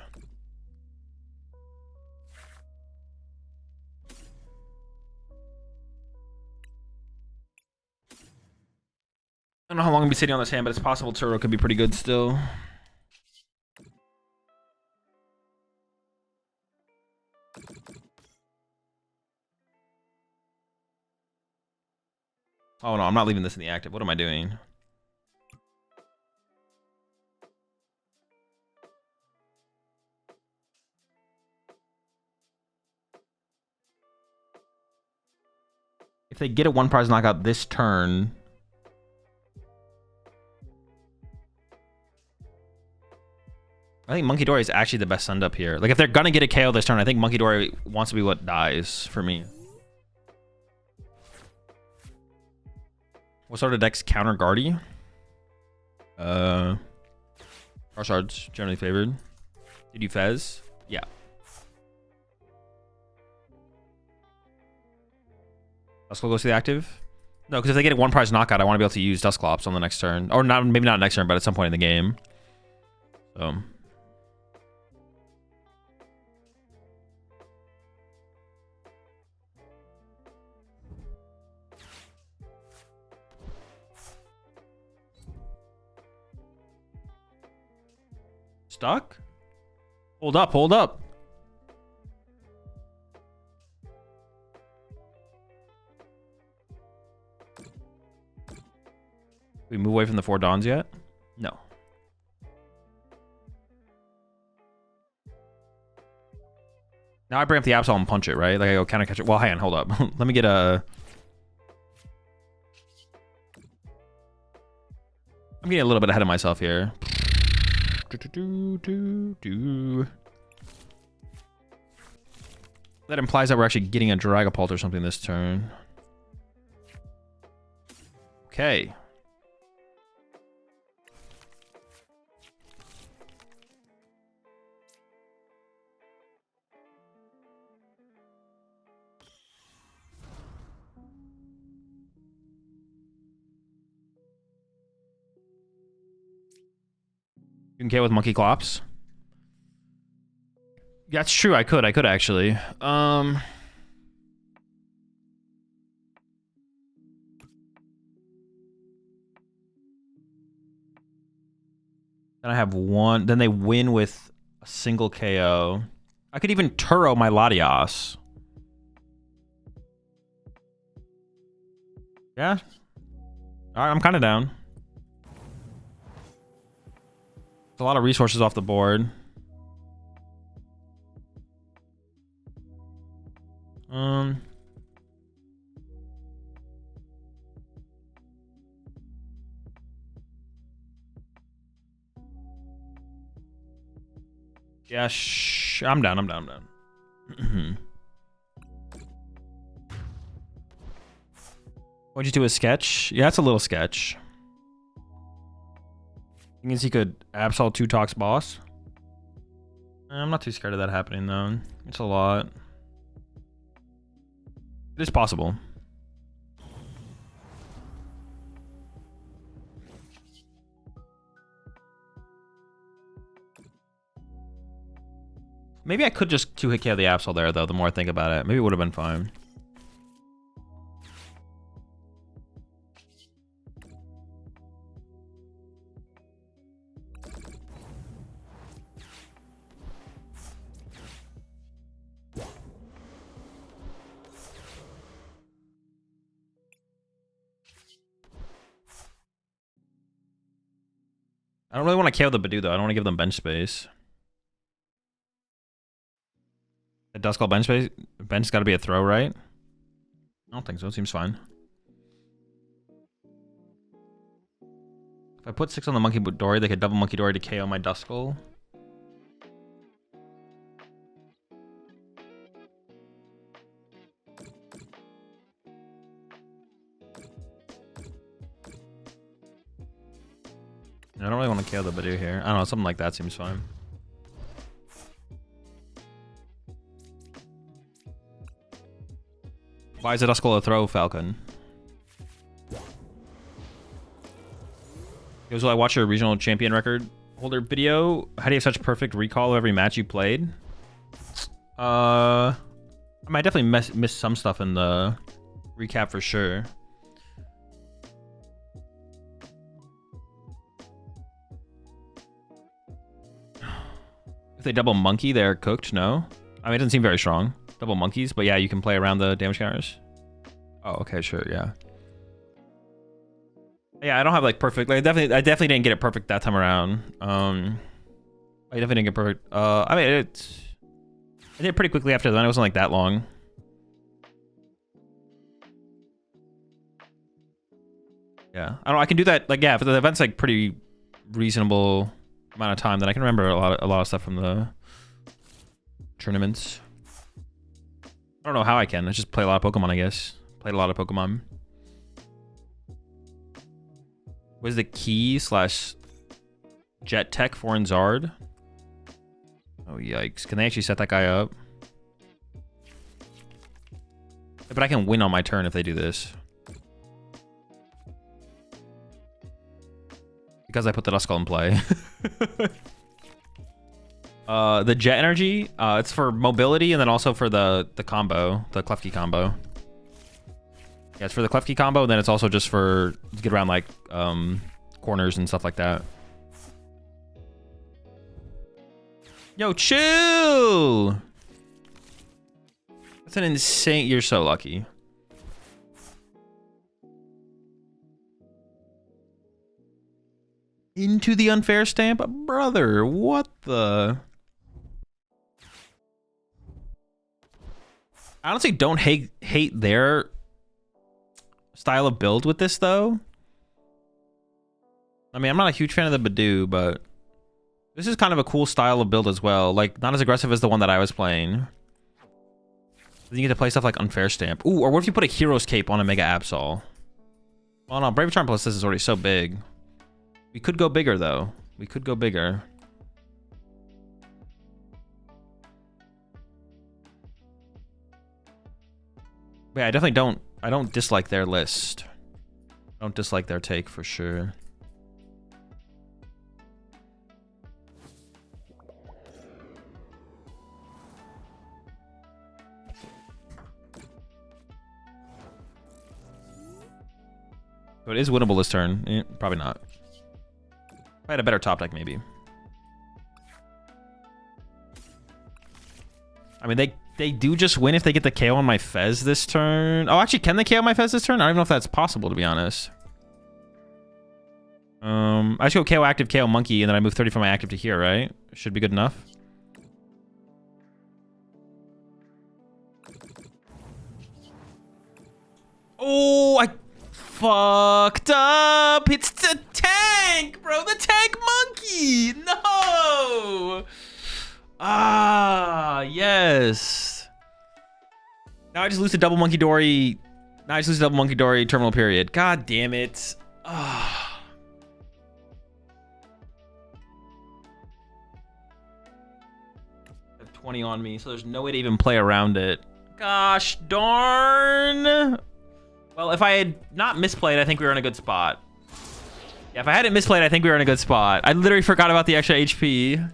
I don't know how long I'll be sitting on this hand, but it's possible Turo could be pretty good still. Oh no, I'm not leaving this in the active. What am I doing? If they get a one prize knockout this turn, I think Munkidori is actually the best send up here. Like if they're gonna get a KO this turn, I think Munkidori wants to be what dies for me. What sort of decks counter Guardy? Charizard's generally favored. Did you Fez? Yeah. Duskull goes to the active? No, because if they get a one prize knockout, I want to be able to use Dusclops on the next turn. Or not, maybe not next turn, but at some point in the game. So. Stuck? Hold up, hold up. We move away from the 4 Dawns yet? No. Now I bring up the Absol and punch it, right? Like I go counter catch it. Well, hang on, hold up. Let me get a... I'm getting a little bit ahead of myself here. That implies that we're actually getting a Dragapult or something this turn. Okay. You can KO with Monkey Clops. That's true. I could actually. Then I have one. Then they win with a single KO. I could even Turo my Latias. Yeah. All right, I'm kind of down. A lot of resources off the board. Yeah, I'm down. I'm down. What'd you do, a sketch? Yeah, it's a little sketch. I guess he could Absol 2 Tox boss. I'm not too scared of that happening though. It's a lot. It is possible. Maybe I could just 2-hit KO the Absol there though, the more I think about it. Maybe it would have been fine. I don't really want to KO the Budew though. I don't want to give them bench space. The Duskull bench space. Bench's got to be a throw, right? I don't think so. It seems fine. If I put 6 on the Munkidori, they could double Munkidori to KO my Duskull. I don't really want to KO the Budew here. I don't know, something like that seems fine. Why is a Duskull a throw, Falcon? So I watched your regional champion record holder video. How do you have such perfect recall of every match you played? I mean, I definitely missed some stuff in the recap for sure. If they double monkey, they're cooked. No, I mean, it doesn't seem very strong. Double monkeys, but yeah, you can play around the damage counters. Oh, okay, sure, yeah. Yeah, I don't have like perfect. Like, I definitely didn't get it perfect that time around. I definitely didn't get perfect. I mean, I did it pretty quickly after that. It wasn't like that long. Yeah, I don't know. I can do that. Like, yeah, if the event's like pretty reasonable amount of time, then I can remember a lot of stuff from the tournaments. I don't know how I can. I just play a lot of Pokemon, I guess. Played a lot of Pokemon. Was the key / jet tech for Zard? Oh, yikes. Can they actually set that guy up? But I can win on my turn if they do this. Because I put the Duskull in play. The jet energy, it's for mobility and then also for the combo, the Klefki combo. Yeah, it's for the Klefki combo, and then it's also just for to get around like corners and stuff like that. Yo, chill! That's an insane... You're so lucky. Into the unfair stamp? Brother, what the... I honestly don't hate their style of build with this, though. I mean, I'm not a huge fan of the Budew, but this is kind of a cool style of build as well. Like, not as aggressive as the one that I was playing. Then you get to play stuff like Unfair Stamp. Ooh, or what if you put a Hero's Cape on a Mega Absol? Well, no, Brave Charm plus this is already so big. We could go bigger, though. We could go bigger. But yeah, I definitely don't... I don't dislike their list. I don't dislike their take for sure. So it is winnable this turn. Probably not. I had a better top deck, maybe. I mean, they do just win if they get the KO on my Fez this turn. Oh, actually, can they KO my Fez this turn? I don't even know if that's possible, to be honest. I should go KO active, KO monkey, and then I move 30 from my active to here, right? Should be good enough. Oh, I fucked up. It's the tank, bro. The tank monkey. No. Ah, yes. Now I just lose the double Munkidori. Now I just lose the double Munkidori terminal period. God damn it. Ah. I have 20 on me, so there's no way to even play around it. Gosh darn. Well, if I had not misplayed, I think we were in a good spot. Yeah, if I hadn't misplayed, I think we were in a good spot. I literally forgot about the extra HP.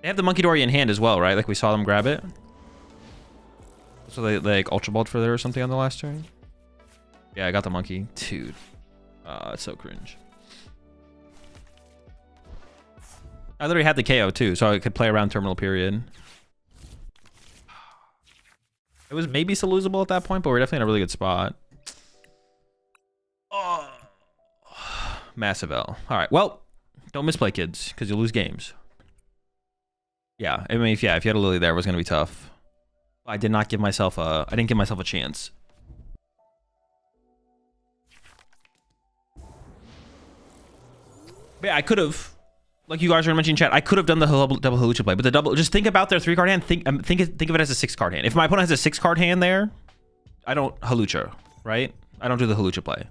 They have the Munkidori in hand as well, right? Like we saw them grab it. So they like Ultra Balled for there or something on the last turn. Yeah, I got the monkey. Dude. It's so cringe. I literally had the KO too, so I could play around terminal period. It was maybe so losable at that point, but we're definitely in a really good spot. Oh, Massive L. All right. Well, don't misplay, kids, because you'll lose games. Yeah. I mean, if you had a Lillie there, it was going to be tough. I didn't give myself a chance. But yeah, I could have, like you guys were mentioning in chat, I could have done the double Hawlucha play, but the double, just think about their 3-card hand. Think of it as a 6-card hand. If my opponent has a 6-card hand there, I don't Hawlucha, right? I don't do the Hawlucha play.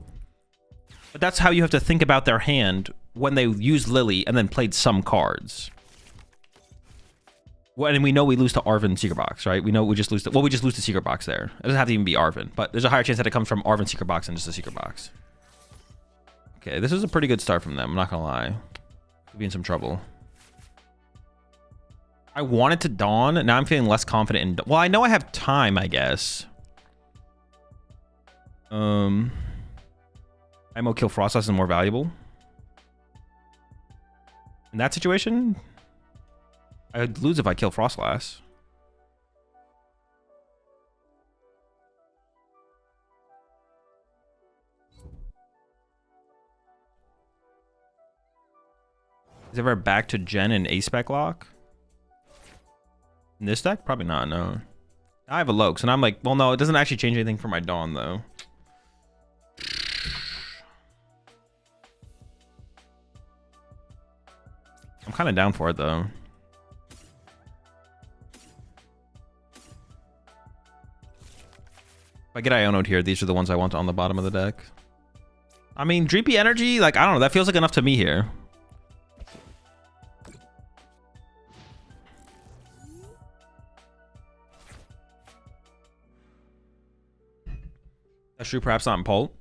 But that's how you have to think about their hand when they use Lillie and then played some cards. Well, and we know we lose to Arven Secret Box, right? We know we just lose to, well, we just lose to Secret Box there. It doesn't have to even be Arven, but there's a higher chance that it comes from Arven Secret Box than just a Secret Box. Okay, this is a pretty good start from them, I'm not gonna lie. Could be in some trouble. I wanted to Dawn, now I'm feeling less confident in, well, I know I have time, I guess. Imo kill Frostlass is more valuable. In that situation, I would lose if I kill Frostlass. Is there ever back to Gen and A-Spec lock? In this deck? Probably not, no. I have a Lokes, and I'm like, well, no, it doesn't actually change anything for my Dawn, though. I'm kind of down for it, though. If I get Iono'd here, these are the ones I want on the bottom of the deck. I mean, Dreepy Energy, like, I don't know, that feels like enough to me here. That's true, perhaps not in Pult.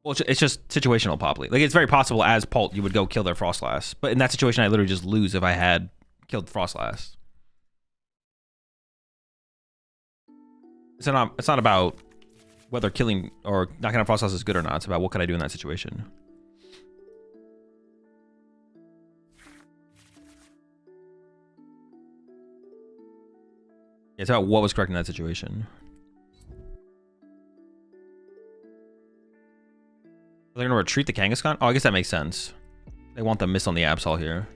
Well, it's just situational Poppy. Like, it's very possible as Pult, you would go kill their Frostlass. But in that situation, I literally just lose if I had killed Frostlass. It's not about whether killing or knocking out Frostlass is good or not. It's about what can I do in that situation. It's about what was correct in that situation. They're going to retreat the Kangaskhan? Oh, I guess that makes sense. They want the miss on the Absol here.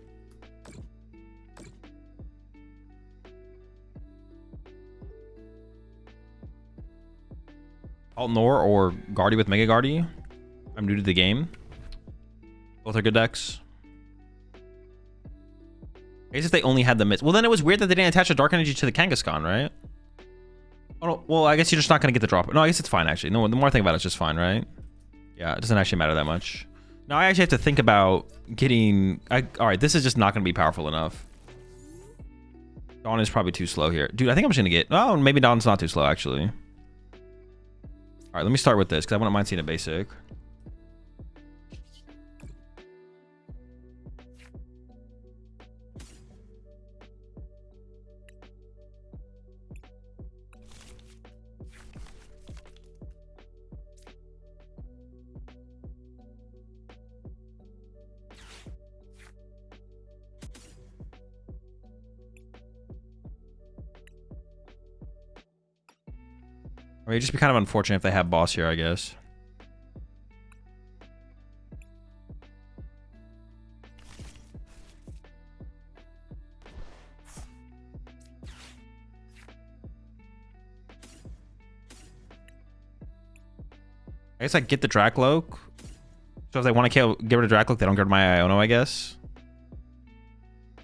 Alt-Nor or Guardy with Mega Guardy. I'm new to the game. Both are good decks. I guess if they only had the miss. Well, then it was weird that they didn't attach a Dark Energy to the Kangaskhan, right? Oh, no, well, I guess you're just not going to get the drop. No, I guess it's fine, actually. No, the more I think about it, it's just fine, right? Yeah, it doesn't actually matter that much. Now I actually have to think about getting... all right, this is just not going to be powerful enough. Dawn is probably too slow here. Dude, I think I'm just going to get... Oh, maybe Dawn's not too slow, actually. All right, let me start with this, because I wouldn't mind seeing a basic. I mean, it'd just be kind of unfortunate if they have boss here, I guess. I guess I get the Drakloak. So if they want to get rid of Drakloak, they don't get rid of my Iono, I guess.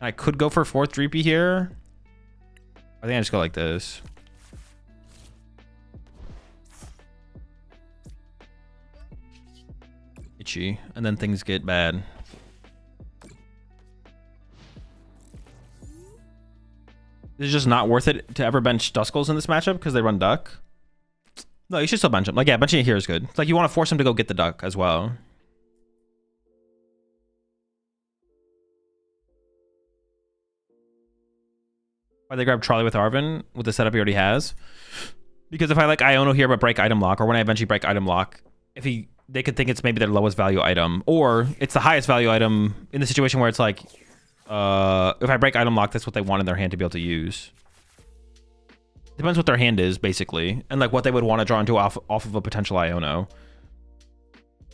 I could go for 4th Dreepy here. I think I just go like this. Itchy, and then things get bad. It's just not worth it to ever bench Duskulls in this matchup because they run Duck. No, you should still bench him. Like, yeah, benching it here is good. It's like you want to force him to go get the Duck as well. Why they grab Trolley with Arven with the setup he already has? Because if I like Iono here but break item lock, or when I eventually break item lock, they could think it's maybe their lowest value item, or it's the highest value item in the situation where it's like, if I break item lock, that's what they want in their hand to be able to use. Depends what their hand is, basically, and like what they would want to draw into off of a potential Iono.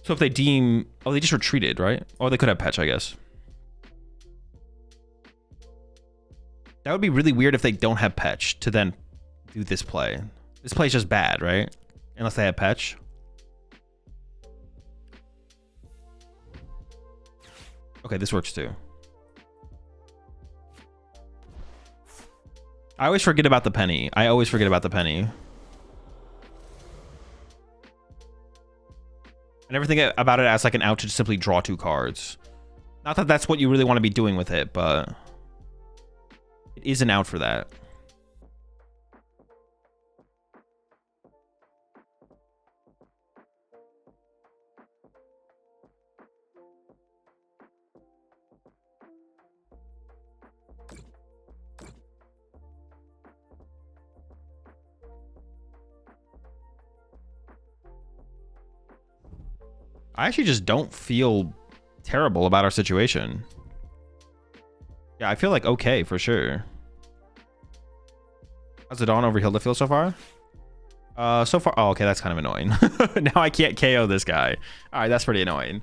So if they deem... Oh, they just retreated, right? Or they could have Petch, I guess. That would be really weird if they don't have Petch to then do this play. This play is just bad, right? Unless they have Petch. Okay, this works too. I always forget about the penny. I always forget about the penny. I never think about it as like an out to simply draw 2 cards. Not that that's what you really want to be doing with it, but it is an out for that. I actually just don't feel terrible about our situation. Yeah, I feel like okay for sure. How's the Dawn over Hilda feel so far? So far, oh, okay, that's kind of annoying. Now I can't KO this guy. All right, that's pretty annoying.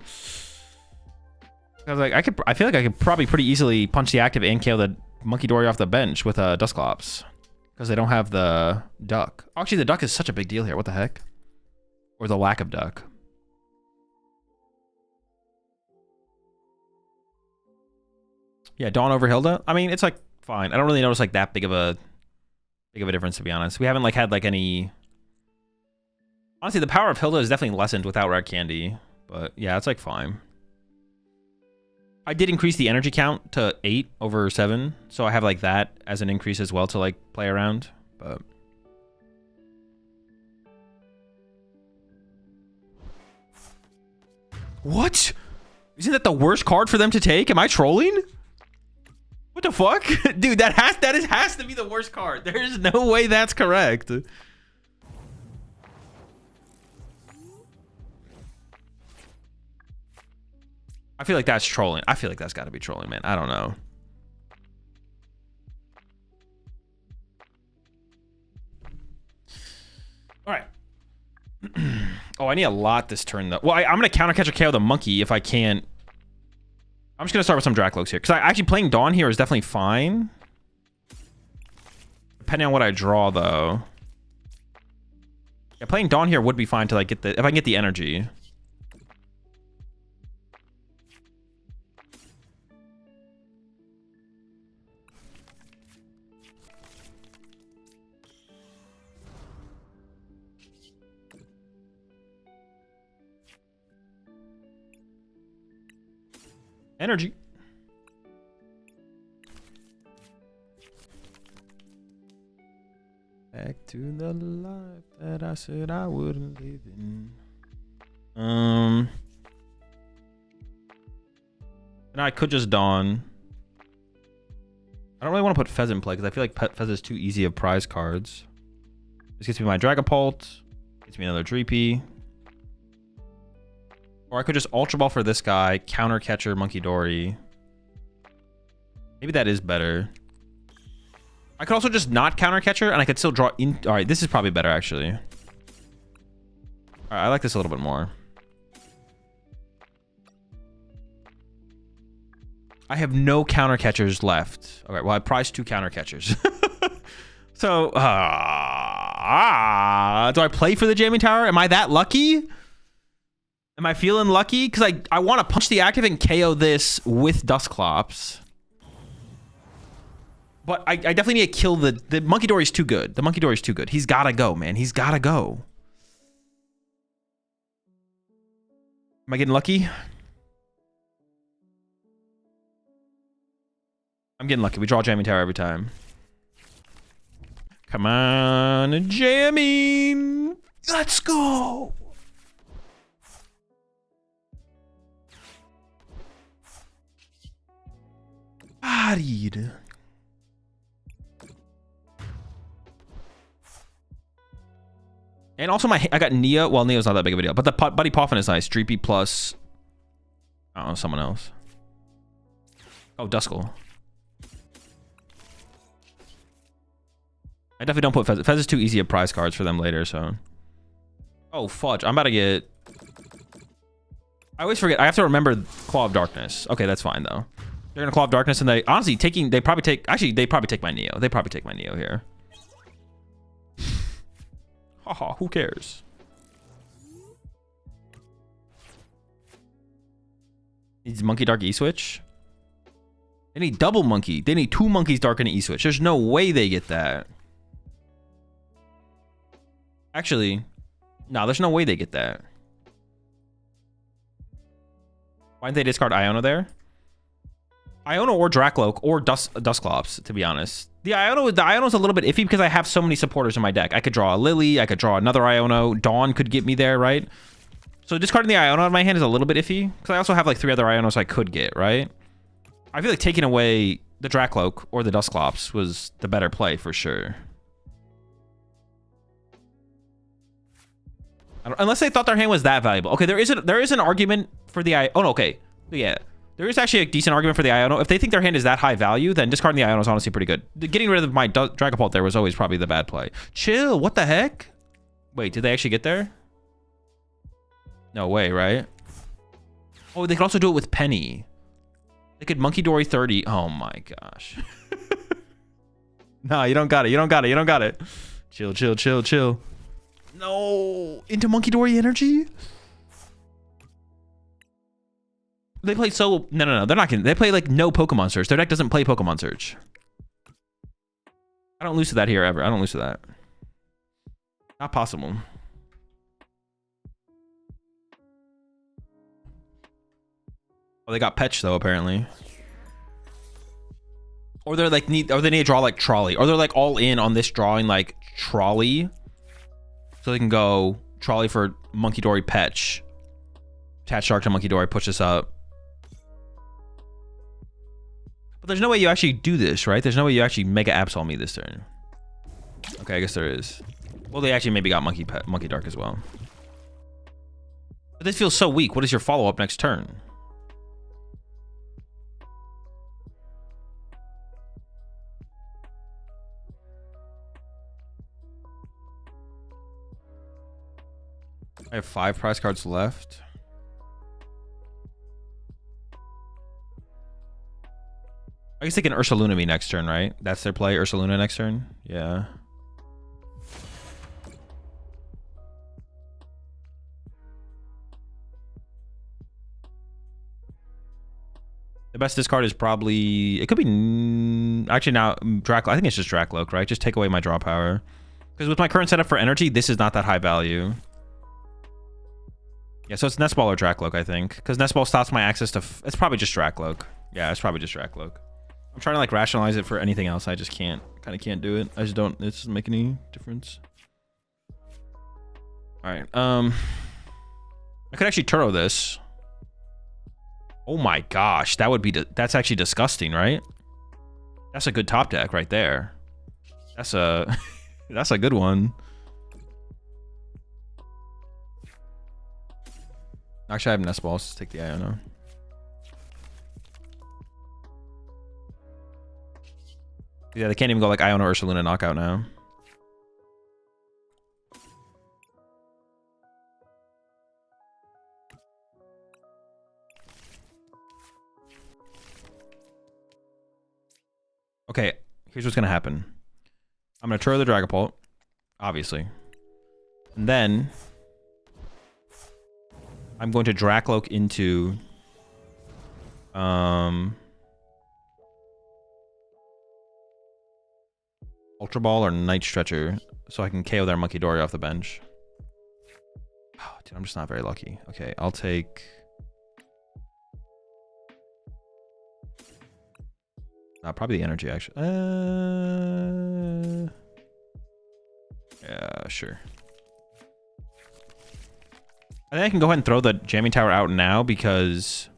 I was like, I feel like I could probably pretty easily punch the active and KO the Munkidori off the bench with a Dusclops because they don't have the duck. Actually, the duck is such a big deal here. What the heck? Or the lack of duck. Yeah, Dawn over Hilda. I mean, it's like fine. I don't really notice like that big of a difference, to be honest. We haven't like had like any. Honestly, the power of Hilda is definitely lessened without Red Candy, but yeah, it's like fine. I did increase the energy count to 8 over 7, so I have like that as an increase as well to like play around. But what? Isn't that the worst card for them to take? Am I trolling? What the fuck? Dude, that has to be the worst card. There's no way that's correct. I feel like that's trolling. I feel like that's got to be trolling, man. I don't know. All right. Oh, I need a lot this turn, though. Well, I'm going to counter catch a KO the monkey if I can't. I'm just going to start with some Drakloaks here. Because actually playing Dawn here is definitely fine. Depending on what I draw, though. Yeah, playing Dawn here would be fine to like get the... If I can get the energy. Energy. Back to the life that I said I wouldn't live in. And I could just Dawn. I don't really want to put Fez in play because I feel like Fez is too easy of prize cards. This gets me my Dragapult. Gets me another Dreepy. Or I could just Ultra Ball for this guy, counter catcher Munkidori. Maybe that is better. I could also just not counter catcher and I could still draw in. All right, this is probably better actually. All right, I like this a little bit more. I have no counter catchers left. Okay, well I prized 2 counter catchers. So, do I play for the Jamming Tower? Am I that lucky? Am I feeling lucky? Because I want to punch the active and KO this with Dusclops. But I definitely need to kill the Munkidori is too good. The Munkidori is too good. He's got to go, man. He's got to go. Am I getting lucky? I'm getting lucky. We draw Jamming Tower every time. Come on, jamming. Let's go. Bodied. And also I got Neo. Well, Neo's not that big of a deal, but the Buddy Poffin is nice. Dreepy plus, I don't know, someone else. Oh, Duskull. I definitely don't put Fez. Fez is too easy of prize cards for them later, so. Oh, fudge. I'm about to get I always forget. I have to remember Claw of Darkness. Okay, that's fine though. They're gonna Claw of Darkness, and they honestly they probably take my Neo. They probably take my Neo here. Haha, who cares? Needs Monkey Dark E-Switch. They need double Monkey. They need 2 Monkeys Dark and an E-Switch. There's no way they get that. Actually, no, there's no way they get that. Why didn't they discard Iono there? Iono or Drakloak or Dusclops, to be honest. The Iono's a little bit iffy because I have so many supporters in my deck. I could draw a Lillie, I could draw another Iono. Dawn could get me there, right? So discarding the Iono out of my hand is a little bit iffy because I also have like 3 other Ionos I could get, right? I feel like taking away the Drakloak or the Dusclops was the better play for sure. Unless they thought their hand was that valuable. Okay, there is an argument for the Iono. Oh, no, okay. Yeah. There is actually a decent argument for the Iono. If they think their hand is that high value, then discarding the Iono is honestly pretty good. Getting rid of my Dragapult there was always probably the bad play. Chill, what the heck? Wait, did they actually get there? No way, right? Oh, they could also do it with Penny. They could Munkidori 30. Oh my gosh. No, you don't got it. You don't got it. You don't got it. Chill, chill, chill, chill. No, into Munkidori Energy? They play so... No. They're not gonna... They play, like, no Pokemon Search. Their deck doesn't play Pokemon Search. I don't lose to that here, ever. I don't lose to that. Not possible. Oh, they got Petch, though, apparently. Or they're, like, or they need to draw, like, Trolley. Or they're, like, all in on this drawing, like, Trolley. So they can go Trolley for Munkidori Petch. Attach Shark to Munkidori, push this up. But there's no way you actually do this, right? There's no way you actually Mega Absol me this turn. Okay, I guess there is. Well, they actually maybe got Monkey Dark as well. But this feels so weak. What is your follow-up next turn? I have 5 prize cards left. I guess they can Ursaluna me next turn, right? That's their play, Ursaluna next turn? Yeah. The best discard is probably... It could be... Actually, now, Drakloak. I think it's just Drakloak, right? Just take away my draw power. Because with my current setup for energy, this is not that high value. Yeah, so it's Nest Ball or Drakloak, I think. Because Nest Ball stops my access to... It's probably just Drakloak. Yeah, it's probably just Drakloak. I'm trying to, like, rationalize it for anything else. I just can't. Kind of can't do it. I just don't... It doesn't make any difference. Alright, I could actually Turo this. Oh my gosh, that would be... That's actually disgusting, right? That's a good top deck right there. That's a... That's a good one. Actually, I have Nest Balls. Let's take the Iono. Yeah, they can't even go like Iono Ursaluna knockout now. Okay, here's what's gonna happen. I'm gonna Turo the Dragapult, obviously. And then I'm going to Drakloak into Ultra Ball or Night Stretcher so I can KO their Munkidori off the bench. Oh, dude, I'm just not very lucky. Okay, I'll take... probably the energy, actually. Yeah, sure. I think I can go ahead and throw the Jamming Tower out now because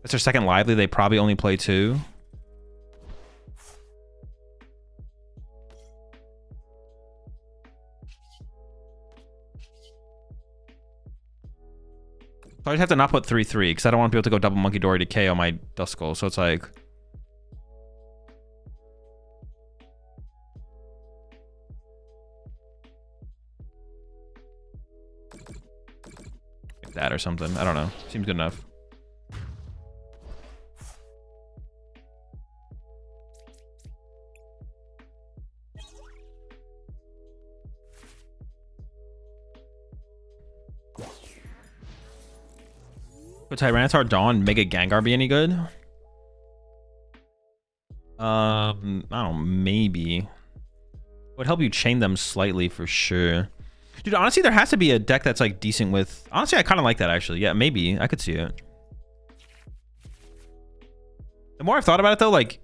that's their second lively. They probably only play 2. So I just have to not put 3/3 because I don't want to be able to go double Munkidori to KO my Duskull. So it's like... that or something. I don't know. Seems good enough. Would Tyranitar Dawn Mega Gengar be any good? I don't know, maybe. Would help you chain them slightly for sure. Dude, honestly, there has to be a deck that's like decent with... Honestly, I kind of like that actually. Yeah, maybe. I could see it. The more I've thought about it though, like,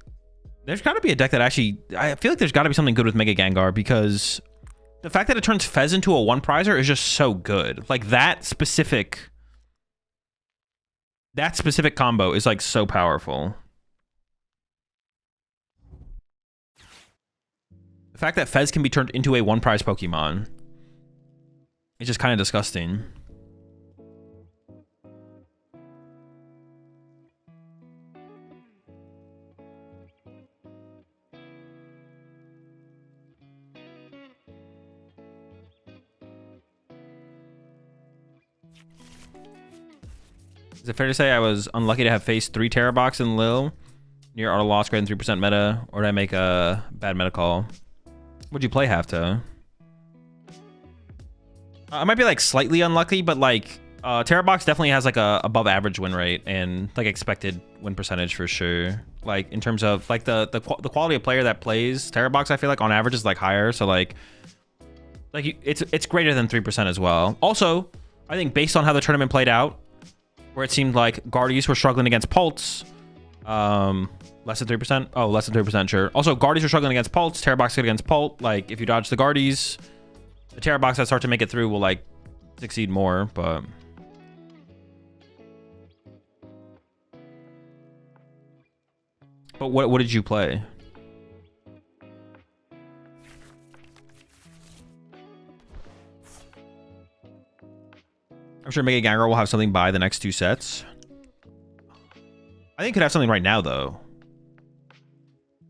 there's got to be a deck that actually... I feel like there's got to be something good with Mega Gengar because the fact that it turns Fez into a one prizer is just so good. Like that specific combo is like so powerful. The fact that Fez can be turned into a one prize Pokemon is just kind of disgusting. Is it fair to say I was unlucky to have faced 3 Terabox in Lil near auto loss greater than 3% meta, or did I make a bad meta call? Would you play Halfta? I might be like slightly unlucky, but like Terabox definitely has like a above average win rate and like expected win percentage for sure. Like in terms of like the quality of player that plays Terabox, I feel like on average is like higher. So like it's greater than 3% as well. Also, I think based on how the tournament played out, where it seemed like Guardies were struggling against Pults, less than 3%. Oh, less than 3%, sure. Also, Guardies were struggling against Pults, Terabox against Pult. Like, if you dodge the Guardies, the Terabox that start to make it through will, like, succeed more, but... But what did you play? I'm sure Mega Gengar will have something by the next 2 sets. I think it could have something right now, though.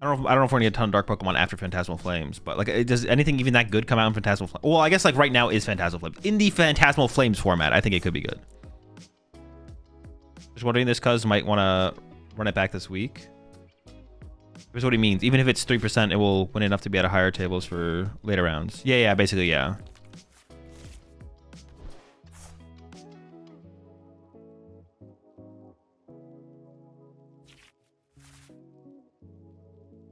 I don't know if we're gonna get a ton of Dark Pokemon after Phantasmal Flames, but like, does anything even that good come out in Phantasmal Flames? Well, I guess like right now is Phantasmal Flames. In the Phantasmal Flames format, I think it could be good. Just wondering this cuz might want to run it back this week. Here's what he means. Even if it's 3%, it will win enough to be at a higher tables for later rounds. Yeah, basically, yeah.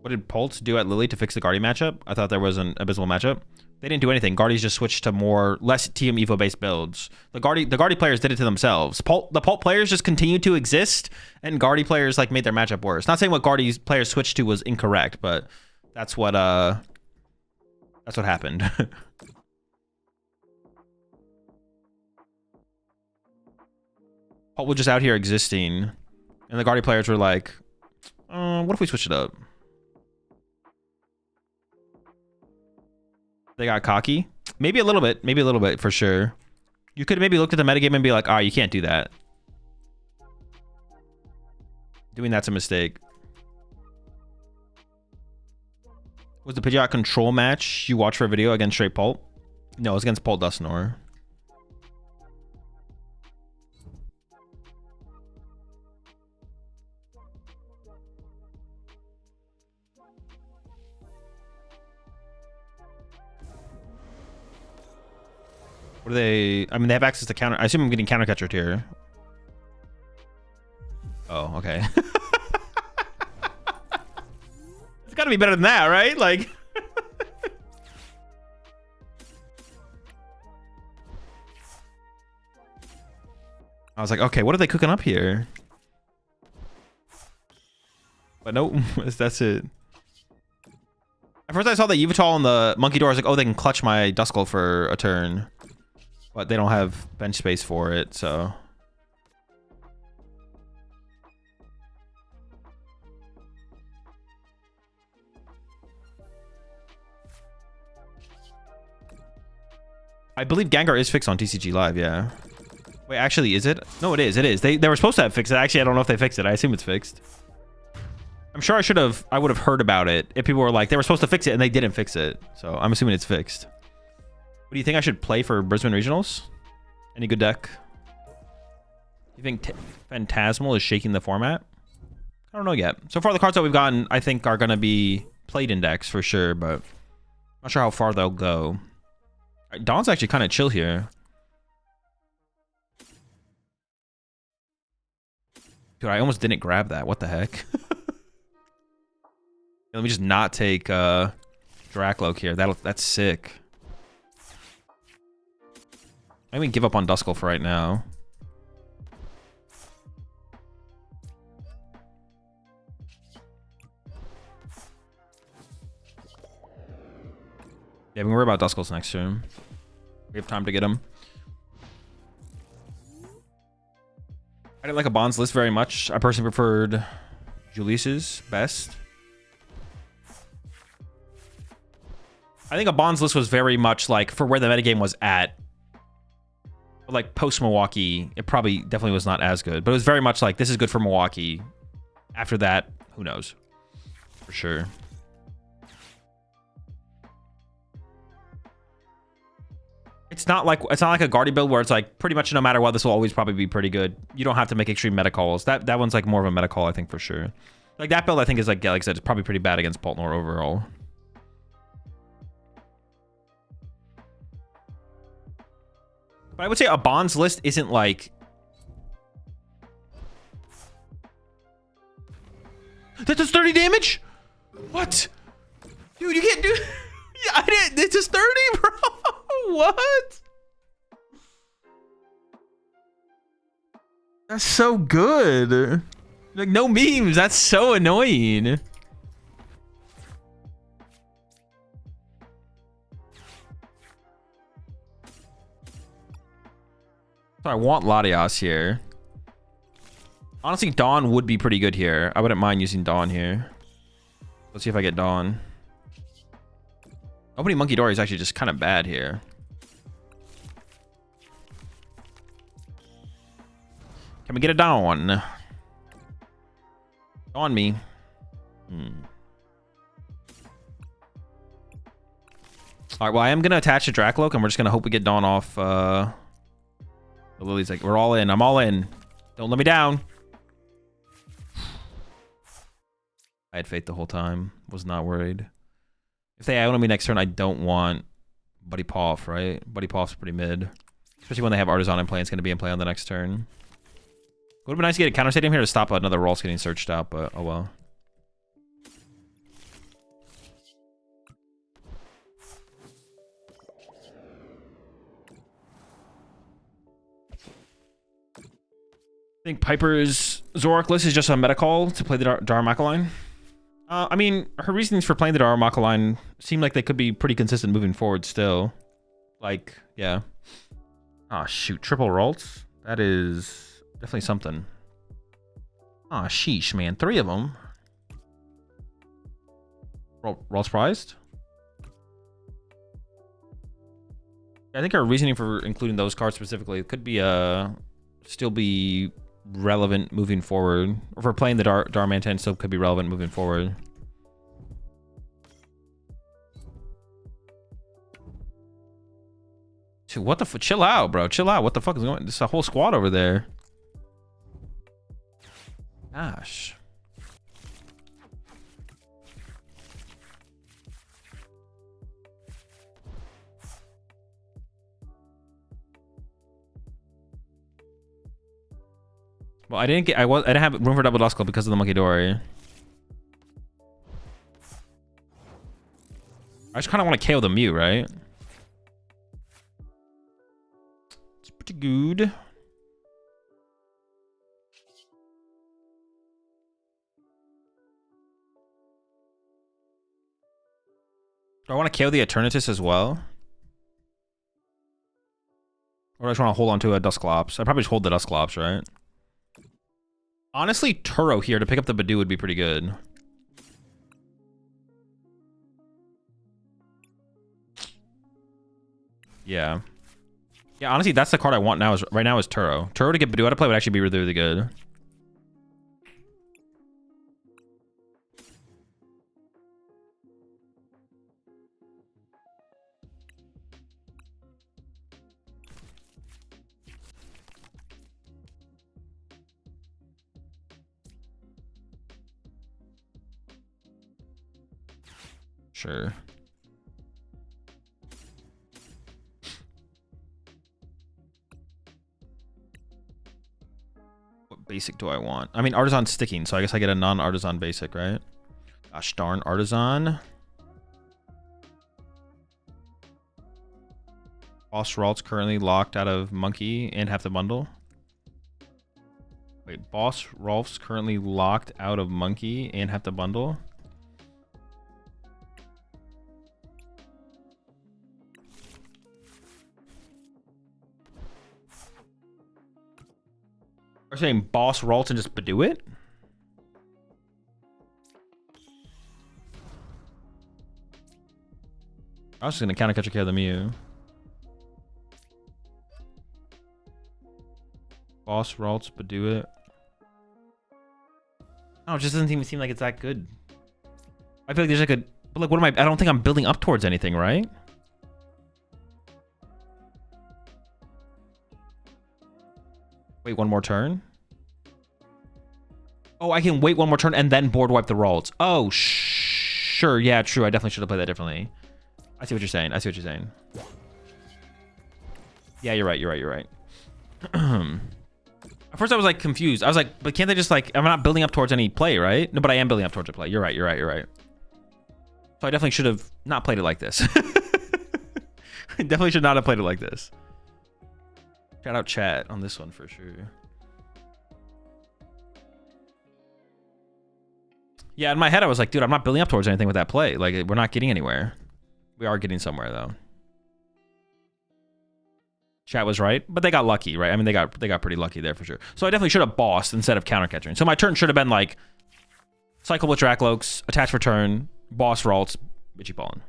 What did Pulse do at Lillie to fix the Guardy matchup? I thought there was an abysmal matchup. They didn't do anything. Guardies just switched to less TM Evo based builds. The Guardy players did it to themselves. The Pult players just continued to exist, and Guardy players like made their matchup worse. Not saying what Guardy players switched to was incorrect, but that's what happened. Pult was just out here existing, and the Guardy players were like, what if we switch it up? They got cocky. Maybe a little bit for sure. You could have maybe looked at the metagame and be like, you can't do that. Doing that's a mistake. Was the Pidgeot control match you watched for a video against straight Pult? No, it was against Pult Dusknoir. What do they... I mean, they have access to counter... I assume I'm getting counter catcher here. Oh, okay. It's gotta be better than that, right? Like... I was like, okay, what are they cooking up here? But nope, that's it. At first I saw the Yveltal and the Munkidori. I was like, oh, they can clutch my Duskull for a turn. But they don't have bench space for it, so... I believe Gengar is fixed on TCG Live, yeah. Wait, actually, is it? No, it is. It is. They were supposed to have fixed it. Actually, I don't know if they fixed it. I assume it's fixed. I'm sure I would have heard about it if people were like, they were supposed to fix it and they didn't fix it. So I'm assuming it's fixed. What do you think I should play for Brisbane Regionals? Any good deck? You think Phantasmal is shaking the format? I don't know yet. So far, the cards that we've gotten, I think, are going to be Plate Index for sure, but I'm not sure how far they'll go. Dawn's actually kind of chill here. Dude, I almost didn't grab that. What the heck? Let me just not take Drakloak here. That's sick. I even give up on Duskull for right now. Yeah, we can worry about Duskulls next turn. We have time to get him. I didn't like a Bonds list very much. I personally preferred Julius's best. I think a Bonds list was very much like for where the metagame was at. But like post Milwaukee, it probably definitely was not as good. But it was very much like this is good for Milwaukee. After that, who knows? For sure. It's not like a Guardy build where it's like pretty much no matter what, this will always probably be pretty good. You don't have to make extreme meta calls. That one's like more of a meta call, I think, for sure. Like that build, I think is like I said, it's probably pretty bad against Poltnor overall. But I would say a Bonds list isn't like... That does 30 damage? What? Dude, you can't do... Yeah, I didn't... It's just 30, bro. What? That's so good. Like, no memes. That's so annoying. So I want Latias here. Honestly, Dawn would be pretty good here. I wouldn't mind using Dawn here. Let's see if I get Dawn. Opening Munkidori is actually just kind of bad here. Can we get a Dawn? Dawn me. Alright, well, I am going to attach a Drakloak, and we're just going to hope we get Dawn off. The Lillie's like, we're all in. I'm all in. Don't let me down. I had faith the whole time. Was not worried. If they Iono me next turn, I don't want Buddy Poff, right? Buddy Poff's pretty mid. Especially when they have Artisan in play. It's going to be in play on the next turn. Would have been nice to get a counter stadium here to stop another Rolls getting searched out, but oh well. I think Piper's Zoroark list is just a meta call to play the Darumaka line. I mean, her reasonings for playing the Darumaka line seem like they could be pretty consistent moving forward still. Like, yeah. Ah, shoot. Triple Ralts? That is definitely something. Ah, sheesh, man. 3 of them. Ralts prized? I think our reasoning for including those cards specifically could be still be relevant moving forward. Or for playing the Darmanitan still could be relevant moving forward. Dude, what the fuck? Chill out, bro. Chill out. What the fuck is going on? There's a whole squad over there. Gosh. Well, I didn't have room for double Duskull because of the Munkidori. I just kind of want to KO the Mew, right? It's pretty good. Do I want to KO the Eternatus as well? Or do I just want to hold on to a Dusclops? I'd probably just hold the Dusclops, right? Honestly, Turo here to pick up the Budew would be pretty good. Yeah. Yeah, honestly, that's the card I want now. Right now is Turo. Turo to get Budew out of play would actually be really, really good. Sure. What basic do I want? I mean, Artisan sticking, so I guess I get a non-Artisan basic, right? Gosh darn, Artisan. Boss Ralt's currently locked out of Monkey and half the bundle. Wait, Boss Rolf's currently locked out of Monkey and half the bundle. We're saying Boss Ralt and just Budew it? I was just gonna counter catcher care the Mew. Boss Ralts, Budew it. Oh, it just doesn't even seem like it's that good. I feel like there's like a... But like, what am I... I don't think I'm building up towards anything, right? Wait one more turn? Oh, I can wait one more turn and then board wipe the Ralts. Oh, sure. Yeah, true. I definitely should have played that differently. I see what you're saying. I see what you're saying. Yeah, you're right. You're right. You're right. At first I was like confused. I was like, but can't they just like, I'm not building up towards any play, right? No, but I am building up towards a play. You're right, you're right, you're right. So I definitely should have not played it like this. I definitely should not have played it like this. Shout out chat on this one for sure. Yeah, in my head I was like, dude, I'm not building up towards anything with that play. Like, we're not getting anywhere. We are getting somewhere though. Chat was right, but they got lucky, right? I mean, they got pretty lucky there for sure. So I definitely should have bossed instead of counter catching. So my turn should have been like cycle with Drakloaks, attach for turn, boss Ralts, Bitchy Pollen.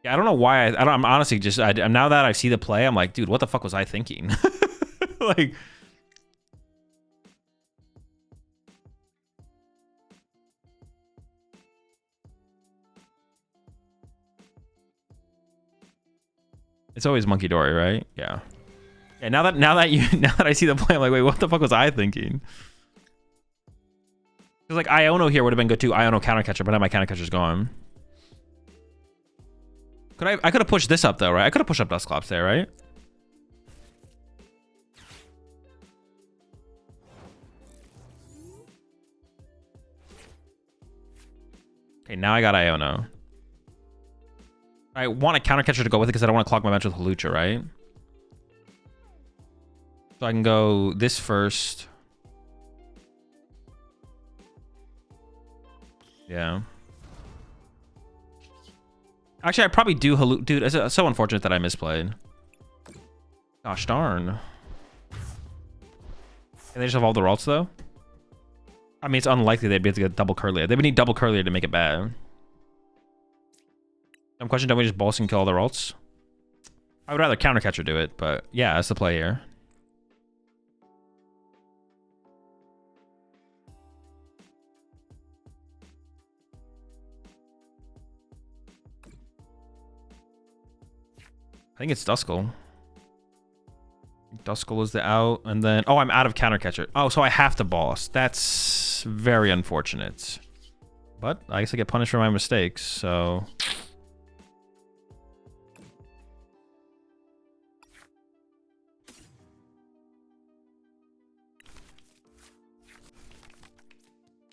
Yeah, I don't know why. I'm honestly just now that I see the play, I'm like, dude, what the fuck was I thinking? Like. It's always Munkidori, right? Yeah. Yeah. Now that I see the play, I'm like, wait, what the fuck was I thinking? Because like Iono here would have been good too. Iono counter catcher, but now my counter catcher's gone. I could have pushed this up though, right? I could have pushed up Dusclops there, right? Okay, now I got Iono. I want a counter catcher to go with it because I don't want to clog my bench with Hawlucha, right? So I can go this first. Yeah. Actually, I probably do Hawlucha. Dude, it's so unfortunate that I misplayed. Gosh darn. Can they just evolve the Ralts though? I mean, it's unlikely they'd be able to get double Curlier. They would need double Curlier to make it bad. Dumb question, don't we just boss and kill all the Ralts? I would rather counter catcher do it, but yeah, that's the play here. I think it's Duskull. Duskull is the out, and then... Oh, I'm out of counter catcher. Oh, so I have to boss. That's very unfortunate. But I guess I get punished for my mistakes, so...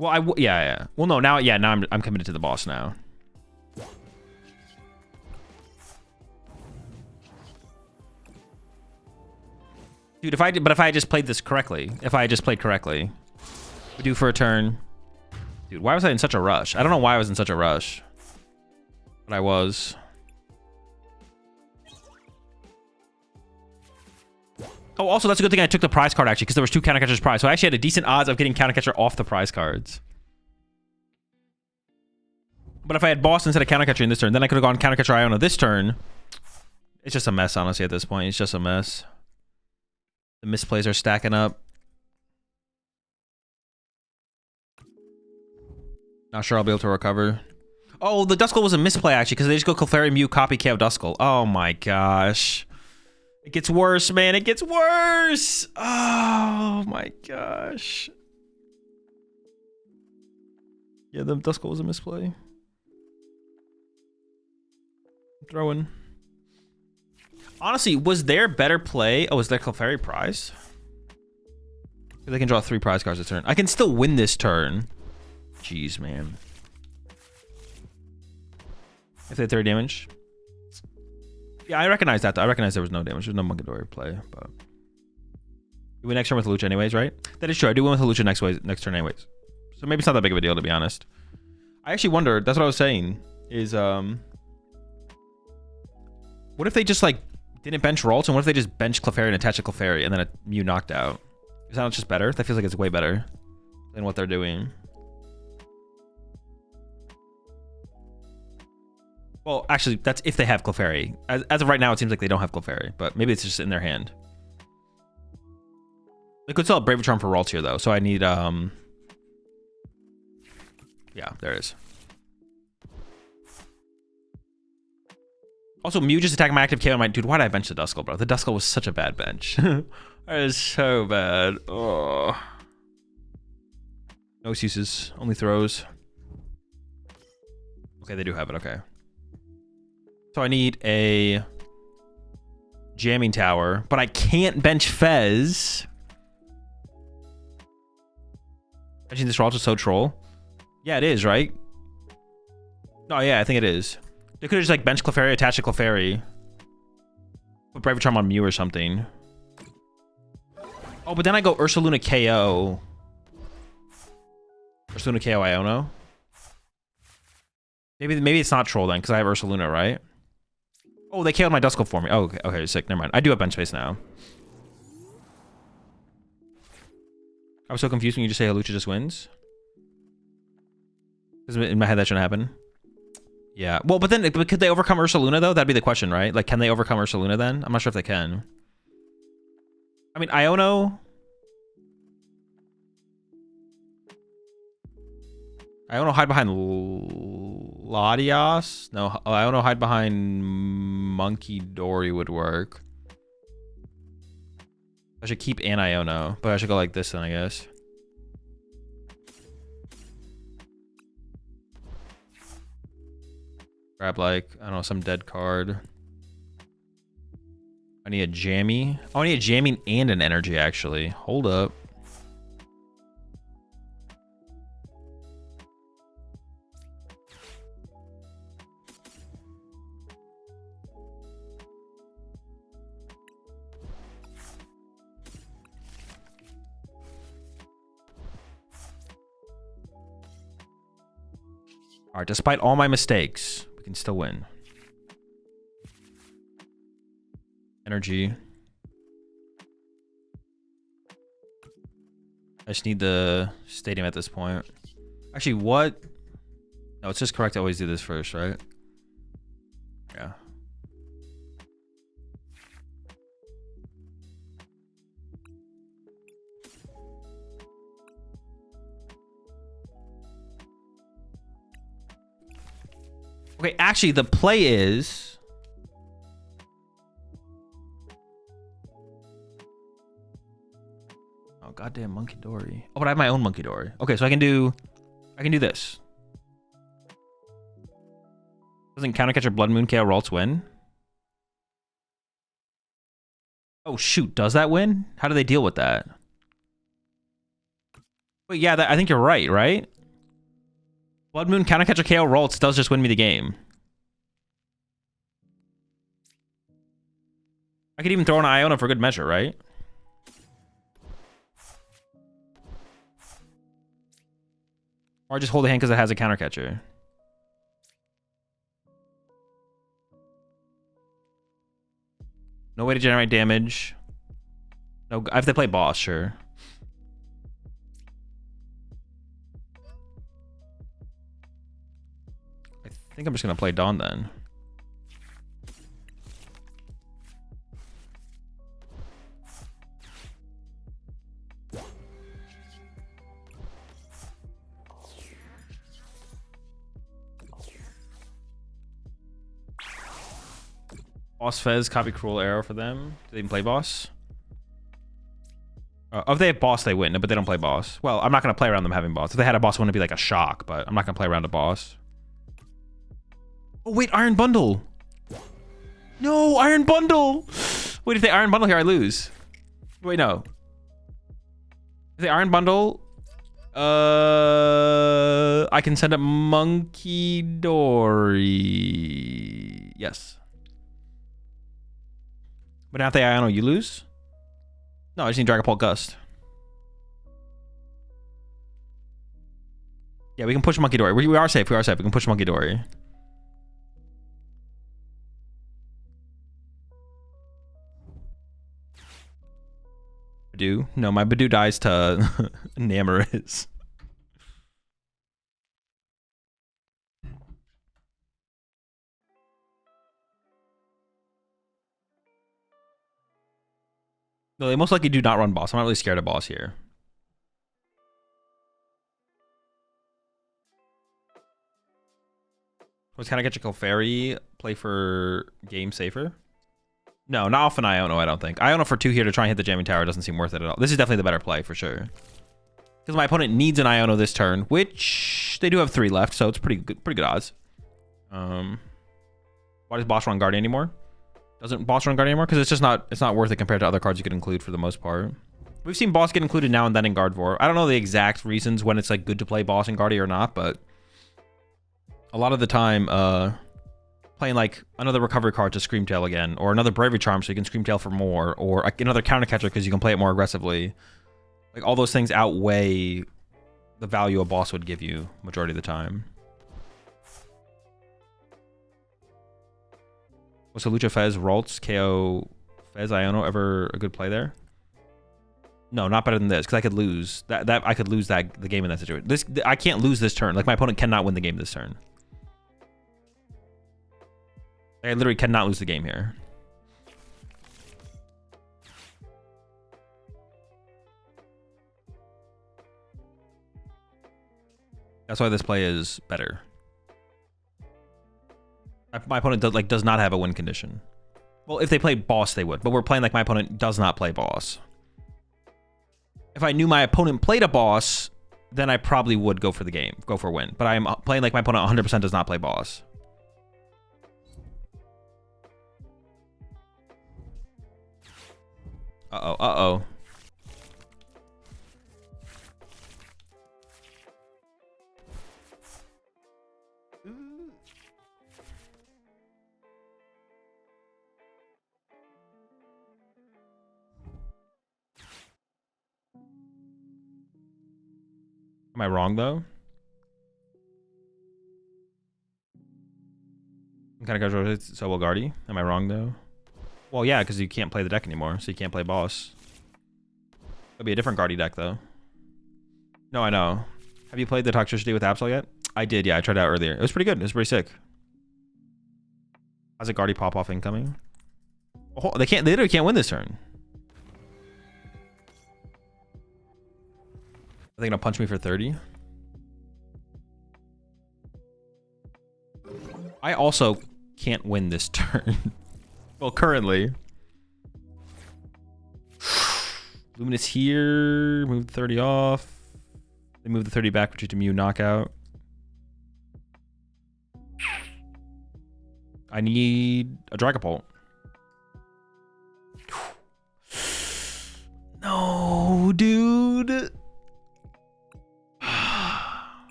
Well, yeah. Well, no, now I'm committed to the boss now. Dude, if I just played this correctly, we do for a turn. Dude, why was I in such a rush? I don't know why I was in such a rush, but I was. Oh, also, that's a good thing I took the prize card, actually, because there was 2 counter catchers prize. So I actually had a decent odds of getting counter catcher off the prize cards. But if I had boss instead of counter catcher in this turn, then I could have gone counter catcher Iono this turn. It's just a mess, honestly, at this point. It's just a mess. The misplays are stacking up. Not sure I'll be able to recover. Oh, the Duskull was a misplay, actually, because they just go Clefairy Mew, copycat of Duskull. Oh my gosh. It gets worse, man. It gets worse. Oh my gosh. Yeah, the Duskull was a misplay. Throwing. Honestly, was there better play? Oh, was there Clefairy prize? They can draw 3 prize cards a turn. I can still win this turn. Jeez, man. If they had 30 damage. Yeah, I recognize that though. I recognize there was no damage. There's no Munkidori play, but we win next turn with Hawlucha anyways, right? That is true. I do win with Hawlucha next turn anyways. So maybe it's not that big of a deal, to be honest. I actually wondered, that's what I was saying, is what if they just like didn't bench Ralts, and what if they just bench Clefairy and attach a Clefairy and then a Mew knocked out? Is that not just better? That feels like it's way better than what they're doing. Well, actually, that's if they have Clefairy. As of right now, it seems like they don't have Clefairy, but maybe it's just in their hand. They could still have Brave Charm for Ralts here, though, so I need, yeah, there it is. Also, Mew just attacking my active KO. I'm like, dude, why did I bench the Duskull, bro? The Duskull was such a bad bench. That is so bad. Oh. No excuses. Only throws. Okay, they do have it. Okay. So I need a Jamming Tower, but I can't bench Fez. Imagine this Ralts is so troll. Yeah, it is, right? Oh, yeah, I think it is. They could have just like bench Clefairy, attach a Clefairy. Put Brave Charm on Mew or something. Oh, but then I go Ursaluna KO. Ursaluna KO Iono. Maybe it's not troll then, because I have Ursaluna, right? Oh, they KO'd my Duskull for me. Oh, okay, sick. Never mind. I do have bench space now. I was so confused when you just say Hawlucha just wins. Because in my head that shouldn't happen. Yeah. Well, but then could they overcome Ursaluna though? That'd be the question, right? Like, can they overcome Ursaluna then? I'm not sure if they can. I mean, Iono hide behind Latias? No, Iono hide behind Munkidori would work. I should keep an Iono, but I should go like this then, I guess. Grab like, I don't know, some dead card. I need a Jammy. Oh, I need a Jamming and an Energy, actually. Hold up. All right, despite all my mistakes, we can still win. Energy. I just need the stadium at this point. Actually, what? No, it's just correct to always do this first, right? Yeah. Okay, actually, the play is... Oh, goddamn Munkidori. Oh, but I have my own Munkidori. Okay, so I can do this. Doesn't Countercatcher Bloodmoon KO Ralts win? Oh, shoot. Does that win? How do they deal with that? Wait, yeah, I think you're right? Bloodmoon Countercatcher KO Ralts does just win me the game. I could even throw an Iono for good measure, right? Or I just hold a hand because it has a Countercatcher. No way to generate damage. No, I have to play boss, sure. I think I'm just gonna play Dawn then. Boss Fez, copy Cruel Arrow for them. Do they even play boss? If they have boss, they win, but they don't play boss. Well, I'm not going to play around them having boss. If they had a boss, it wouldn't be like a shock, but I'm not going to play around a boss. Oh, wait, Iron Bundle. No, Iron Bundle. Wait, if they Iron Bundle here, I lose. Wait, no. If they Iron Bundle, I can send up Munkidori. Yes. But now if they Iono, you lose? No, I just need Dragapult Gust. Yeah, we can push Munkidori. We are safe. We are safe. We can push Munkidori. Budew. No, my Budew dies to Namorous. No, they most likely do not run boss. I'm not really scared of boss here. Was kind of get your Clefairy, play for game safer? No, not off an Iono, I don't think. Iono for 2 here to try and hit the Jamming Tower doesn't seem worth it at all. This is definitely the better play for sure. Because my opponent needs an Iono this turn, which they do have 3 left, so it's pretty good odds. Why does boss run Guardian anymore? Doesn't boss run Guardian anymore? Because it's just not worth it compared to other cards you could include for the most part. We've seen boss get included now and then in Gardevoir. I don't know the exact reasons when it's like good to play boss in Guardian or not, but a lot of the time, playing like another recovery card to Screamtail again, or another Bravery Charm so you can Screamtail for more, or another counter catcher because you can play it more aggressively. Like all those things outweigh the value a boss would give you majority of the time. Was Hawlucha Fez, Ralts, KO, Fez, Iono ever a good play there? No, not better than this, because I could lose. That I could lose the game in that situation. I can't lose this turn. Like my opponent cannot win the game this turn. I literally cannot lose the game here. That's why this play is better. My opponent does not have a win condition. Well, if they played boss, they would. But we're playing like my opponent does not play boss. If I knew my opponent played a boss, then I probably would go for the game, go for a win. But I am playing like my opponent 100% does not play boss. Uh-oh, uh-oh. Am I wrong, though? I'm kind of casual. So will Guardy. Am I wrong, though? Well, yeah, because you can't play the deck anymore, so you can't play boss. It'll be a different Guardy deck, though. No, I know. Have you played the Toxicity with Absol yet? I did, yeah. I tried it out earlier. It was pretty good. It was pretty sick. How's a Guardy pop-off incoming? Oh, they literally can't win this turn. Are they gonna punch me for 30? I also can't win this turn. Well, currently. Luminous here. Move the 30 off. They move the 30 back, which is a Mew knockout. I need a Dragapult. No, dude.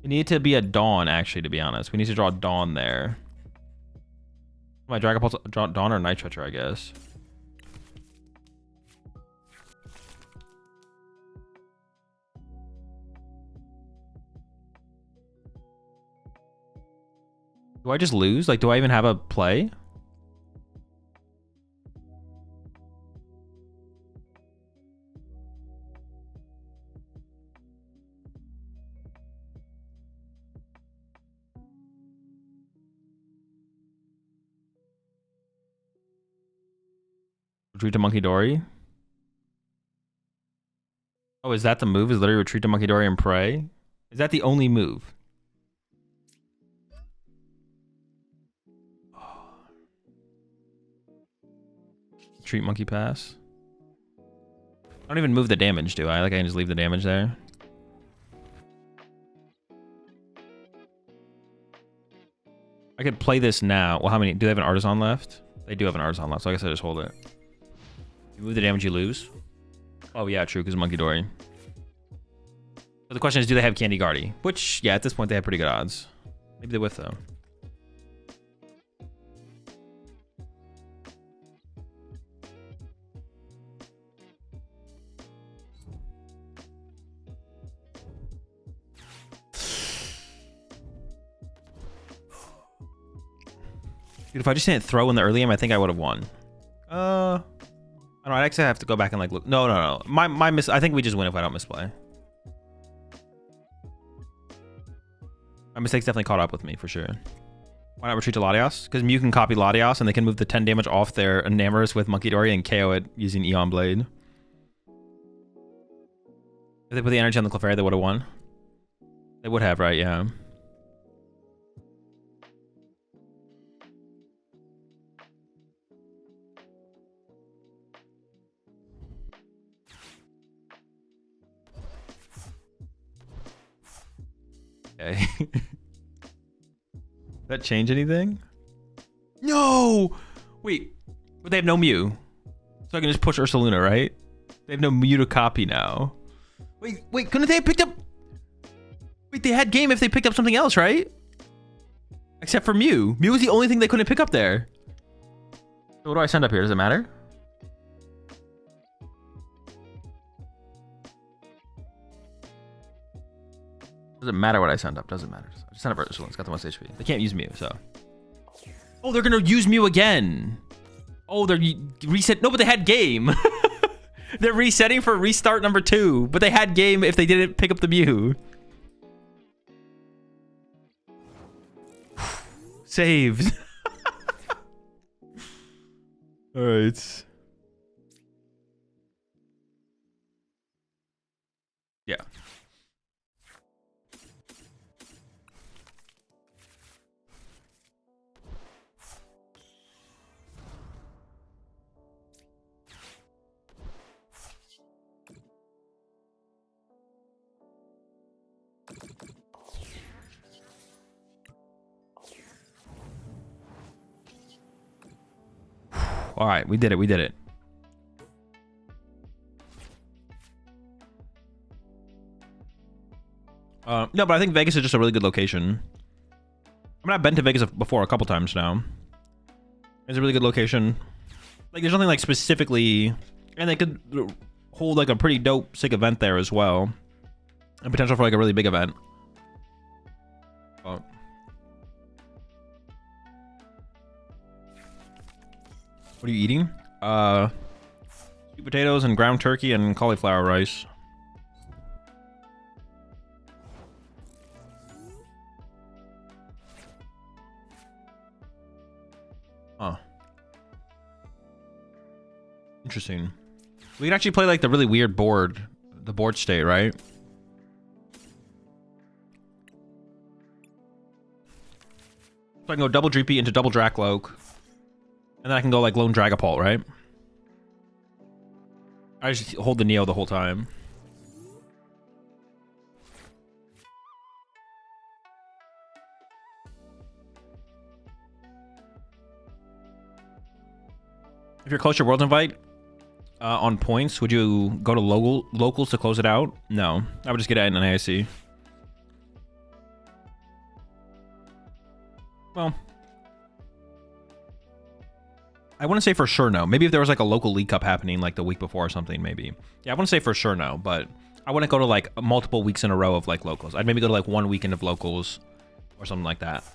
We need to be a Dawn, actually, to be honest. We need to draw Dawn there. My Dragapult draw Dawn or Night Stretcher, I guess. Do I just lose? Like, do I even have a play? Retreat to Munkidori. Oh, is that the move? Is literally retreat to Munkidori and pray? Is that the only move? treat monkey pass. I don't even move the damage, do I? Like I can just leave the damage there. I could play this now. Well, how many? Do they have an artisan left? They do have an artisan left, so I guess I just hold it. You move the damage, you lose. Oh yeah, true, because Munkidori. But the question is, do they have Candy Guardy? Which, yeah, at this point they have pretty good odds. Maybe they whiff though. Dude, if I just didn't throw in the early game, I think I would have won. I don't know. I'd actually have to go back and like look. No. My miss. I think we just win if I don't misplay. My mistakes definitely caught up with me for sure. Why not retreat to Latias? Because Mew can copy Latias and they can move the 10 damage off their Enamorous with Munkidori and KO it using Eon Blade. If they put the energy on the Clefairy, they would have won. They would have, right? Yeah. Okay. That change anything? No! Wait, but they have no Mew. So I can just push Ursaluna, right? They have no Mew to copy now. Wait, couldn't they have picked up... Wait, they had game if they picked up something else, right? Except for Mew. Mew was the only thing they couldn't pick up there. So what do I send up here? Does it matter? Doesn't matter what I send up. Doesn't matter. I just send up Ursaluna. It's got the most HP. They can't use Mew, so. Oh, they're gonna use Mew again. Oh, they're reset. No, but they had game. They're resetting for restart number 2, but they had game if they didn't pick up the Mew. Saved. All right. Yeah. All right, we did it. We did it. No, but I think Vegas is just a really good location. I mean, I've been to Vegas before a couple times now. It's a really good location. Like, there's nothing like specifically, and they could hold like a pretty dope, sick event there as well, and potential for like a really big event. Oh. What are you eating? Sweet potatoes and ground turkey and cauliflower rice. Huh. Interesting. We can actually play like the really weird board, the board state, right? So I can go double Dreepy into double Drakloak. And then I can go like lone Dragapult, right? I just hold the Neo the whole time. If you're close to World Invite on points, would you go to locals to close it out? No, I would just get it in an AIC. Well, I wouldn't say for sure no. Maybe if there was like a local League Cup happening like the week before or something, maybe. Yeah, I wouldn't say for sure no, but I wouldn't go to like multiple weeks in a row of like locals. I'd maybe go to like 1 weekend of locals or something like that.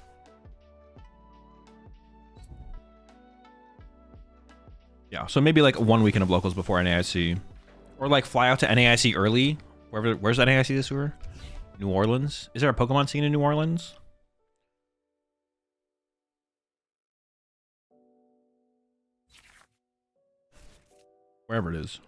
Yeah, so maybe like 1 weekend of locals before NAIC. Or like fly out to NAIC early. Where's NAIC this year? New Orleans? Is there a Pokemon scene in New Orleans? Wherever it is.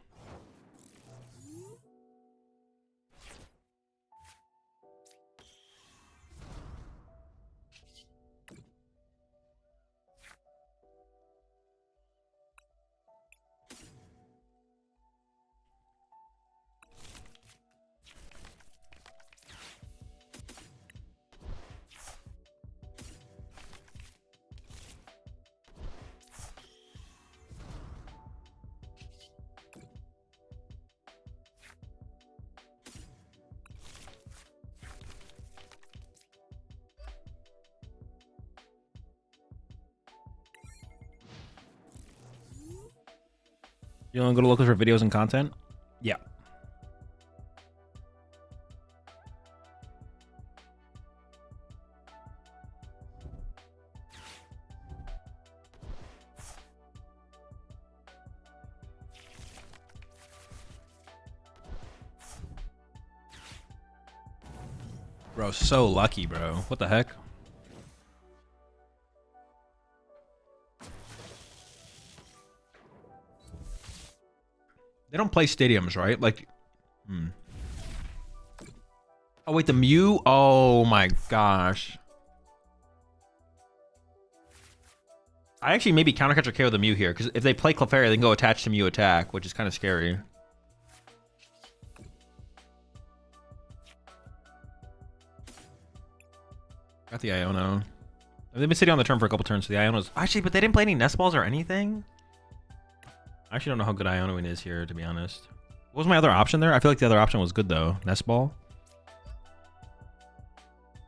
You want to go to locals for videos and content? Yeah. Bro, so lucky, bro. What the heck? They don't play stadiums, right? Like, Oh, wait, the Mew? Oh, my gosh. I actually maybe countercatch or KO the Mew here, because if they play Clefairy, they can go attach to Mew attack, which is kind of scary. Got the Iono. They've been sitting on the turn for a couple turns, so the Iono's... Actually, but they didn't play any Nest Balls or anything? I actually don't know how good Ionoing is here, to be honest. What was my other option there? I feel like the other option was good, though. Nest Ball?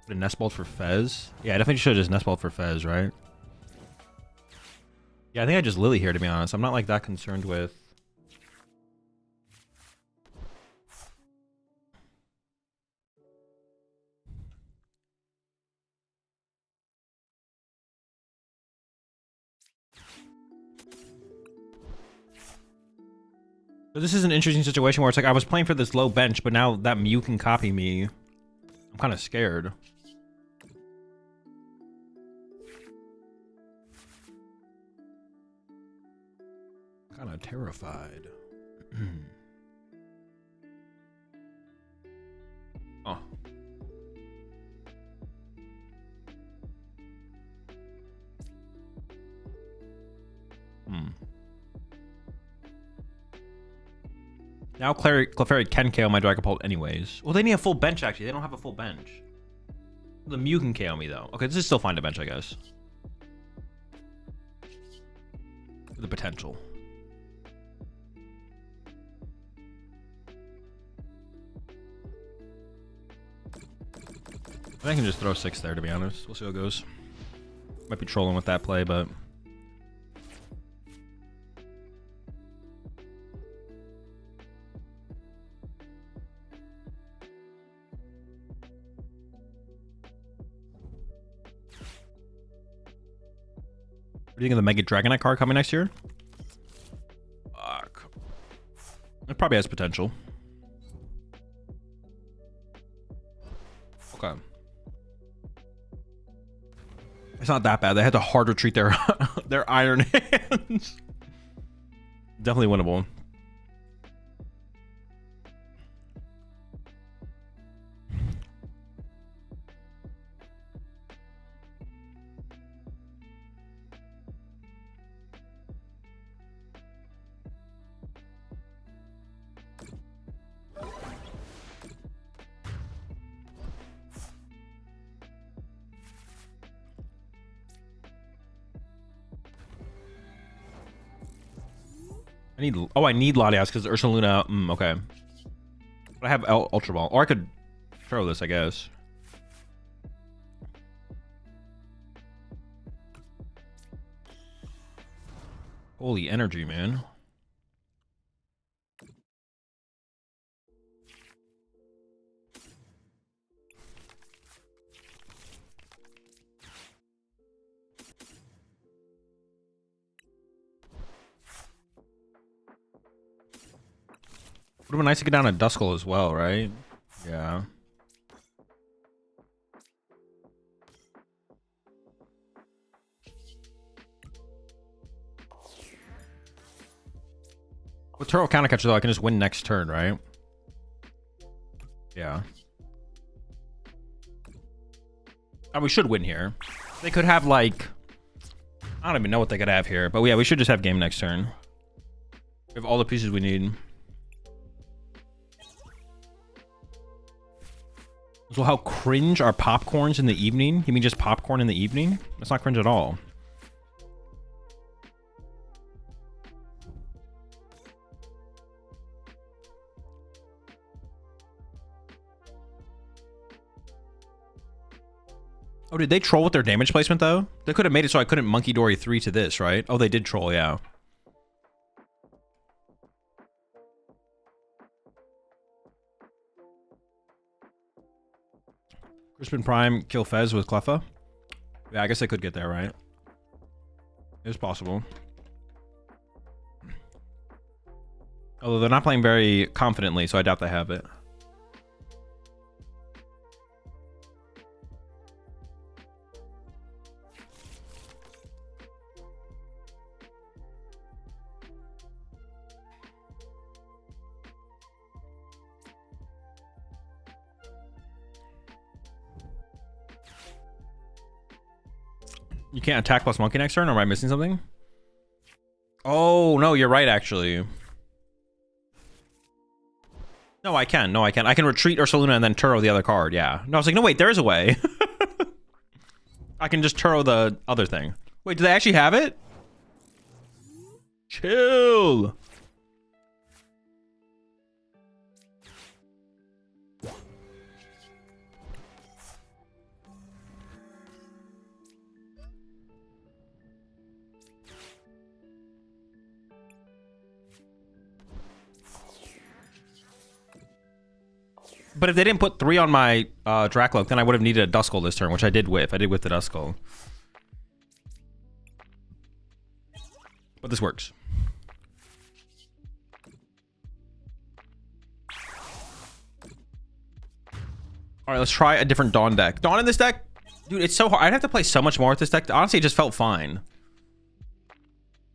Put a Nest Ball for Fez? Yeah, I definitely should have just Nest Ball for Fez, right? Yeah, I think I just Lillie here, to be honest. I'm not, like, that concerned with... But this is an interesting situation where it's like I was playing for this low bench, but now that Mew can copy me. I'm kind of scared. Kind of terrified. Oh. Now Clefairy can KO my Dragapult anyways. Well, they need a full bench, actually. They don't have a full bench. The Mew can KO me, though. Okay, this is still fine to bench, I guess. The potential. I can just throw 6 there, to be honest. We'll see how it goes. Might be trolling with that play, but... What do you think of the Mega Dragonite card coming next year? Fuck. It probably has potential. Okay. It's not that bad. They had to hard retreat their their Iron Hands. Definitely winnable. I need Latias because Ursaluna. Okay. But I have Ultra Ball. Or I could throw this, I guess. Holy energy, man. Would have been nice to get down a Duskull as well, right? Yeah. With Turo countercatcher though, I can just win next turn, right? Yeah. Oh, we should win here. They could have like... I don't even know what they could have here. But yeah, we should just have game next turn. We have all the pieces we need. So how cringe are popcorns in the evening? You mean just popcorn in the evening? That's not cringe at all. Oh, did they troll with their damage placement, though? They could have made it so I couldn't Munkidori 3 to this, right? Oh, they did troll, yeah. Crispin Prime, kill Fez with Cleffa. Yeah, I guess they could get there, right? It's possible. Although they're not playing very confidently, so I doubt they have it. You can't attack plus monkey next turn, or am I missing something? Oh, no, you're right, actually. No, I can. No, I can. I can retreat Ursaluna and then Turo the other card, yeah. No, I was like, no, wait, there is a way. I can just Turo the other thing. Wait, do they actually have it? Chill. But if they didn't put 3 on my Drakloak, then I would have needed a Duskull this turn, which I did whiff. I did whiff the Duskull. But this works. All right, let's try a different Dawn deck. Dawn in this deck? Dude, it's so hard. I'd have to play so much more with this deck. Honestly, it just felt fine.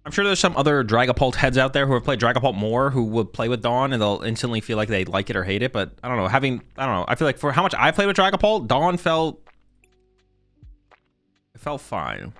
I'm sure there's some other Dragapult heads out there who have played Dragapult more who will play with Dawn and they'll instantly feel like they like it or hate it. But I don't know. I don't know. I feel like for how much I played with Dragapult, Dawn felt fine.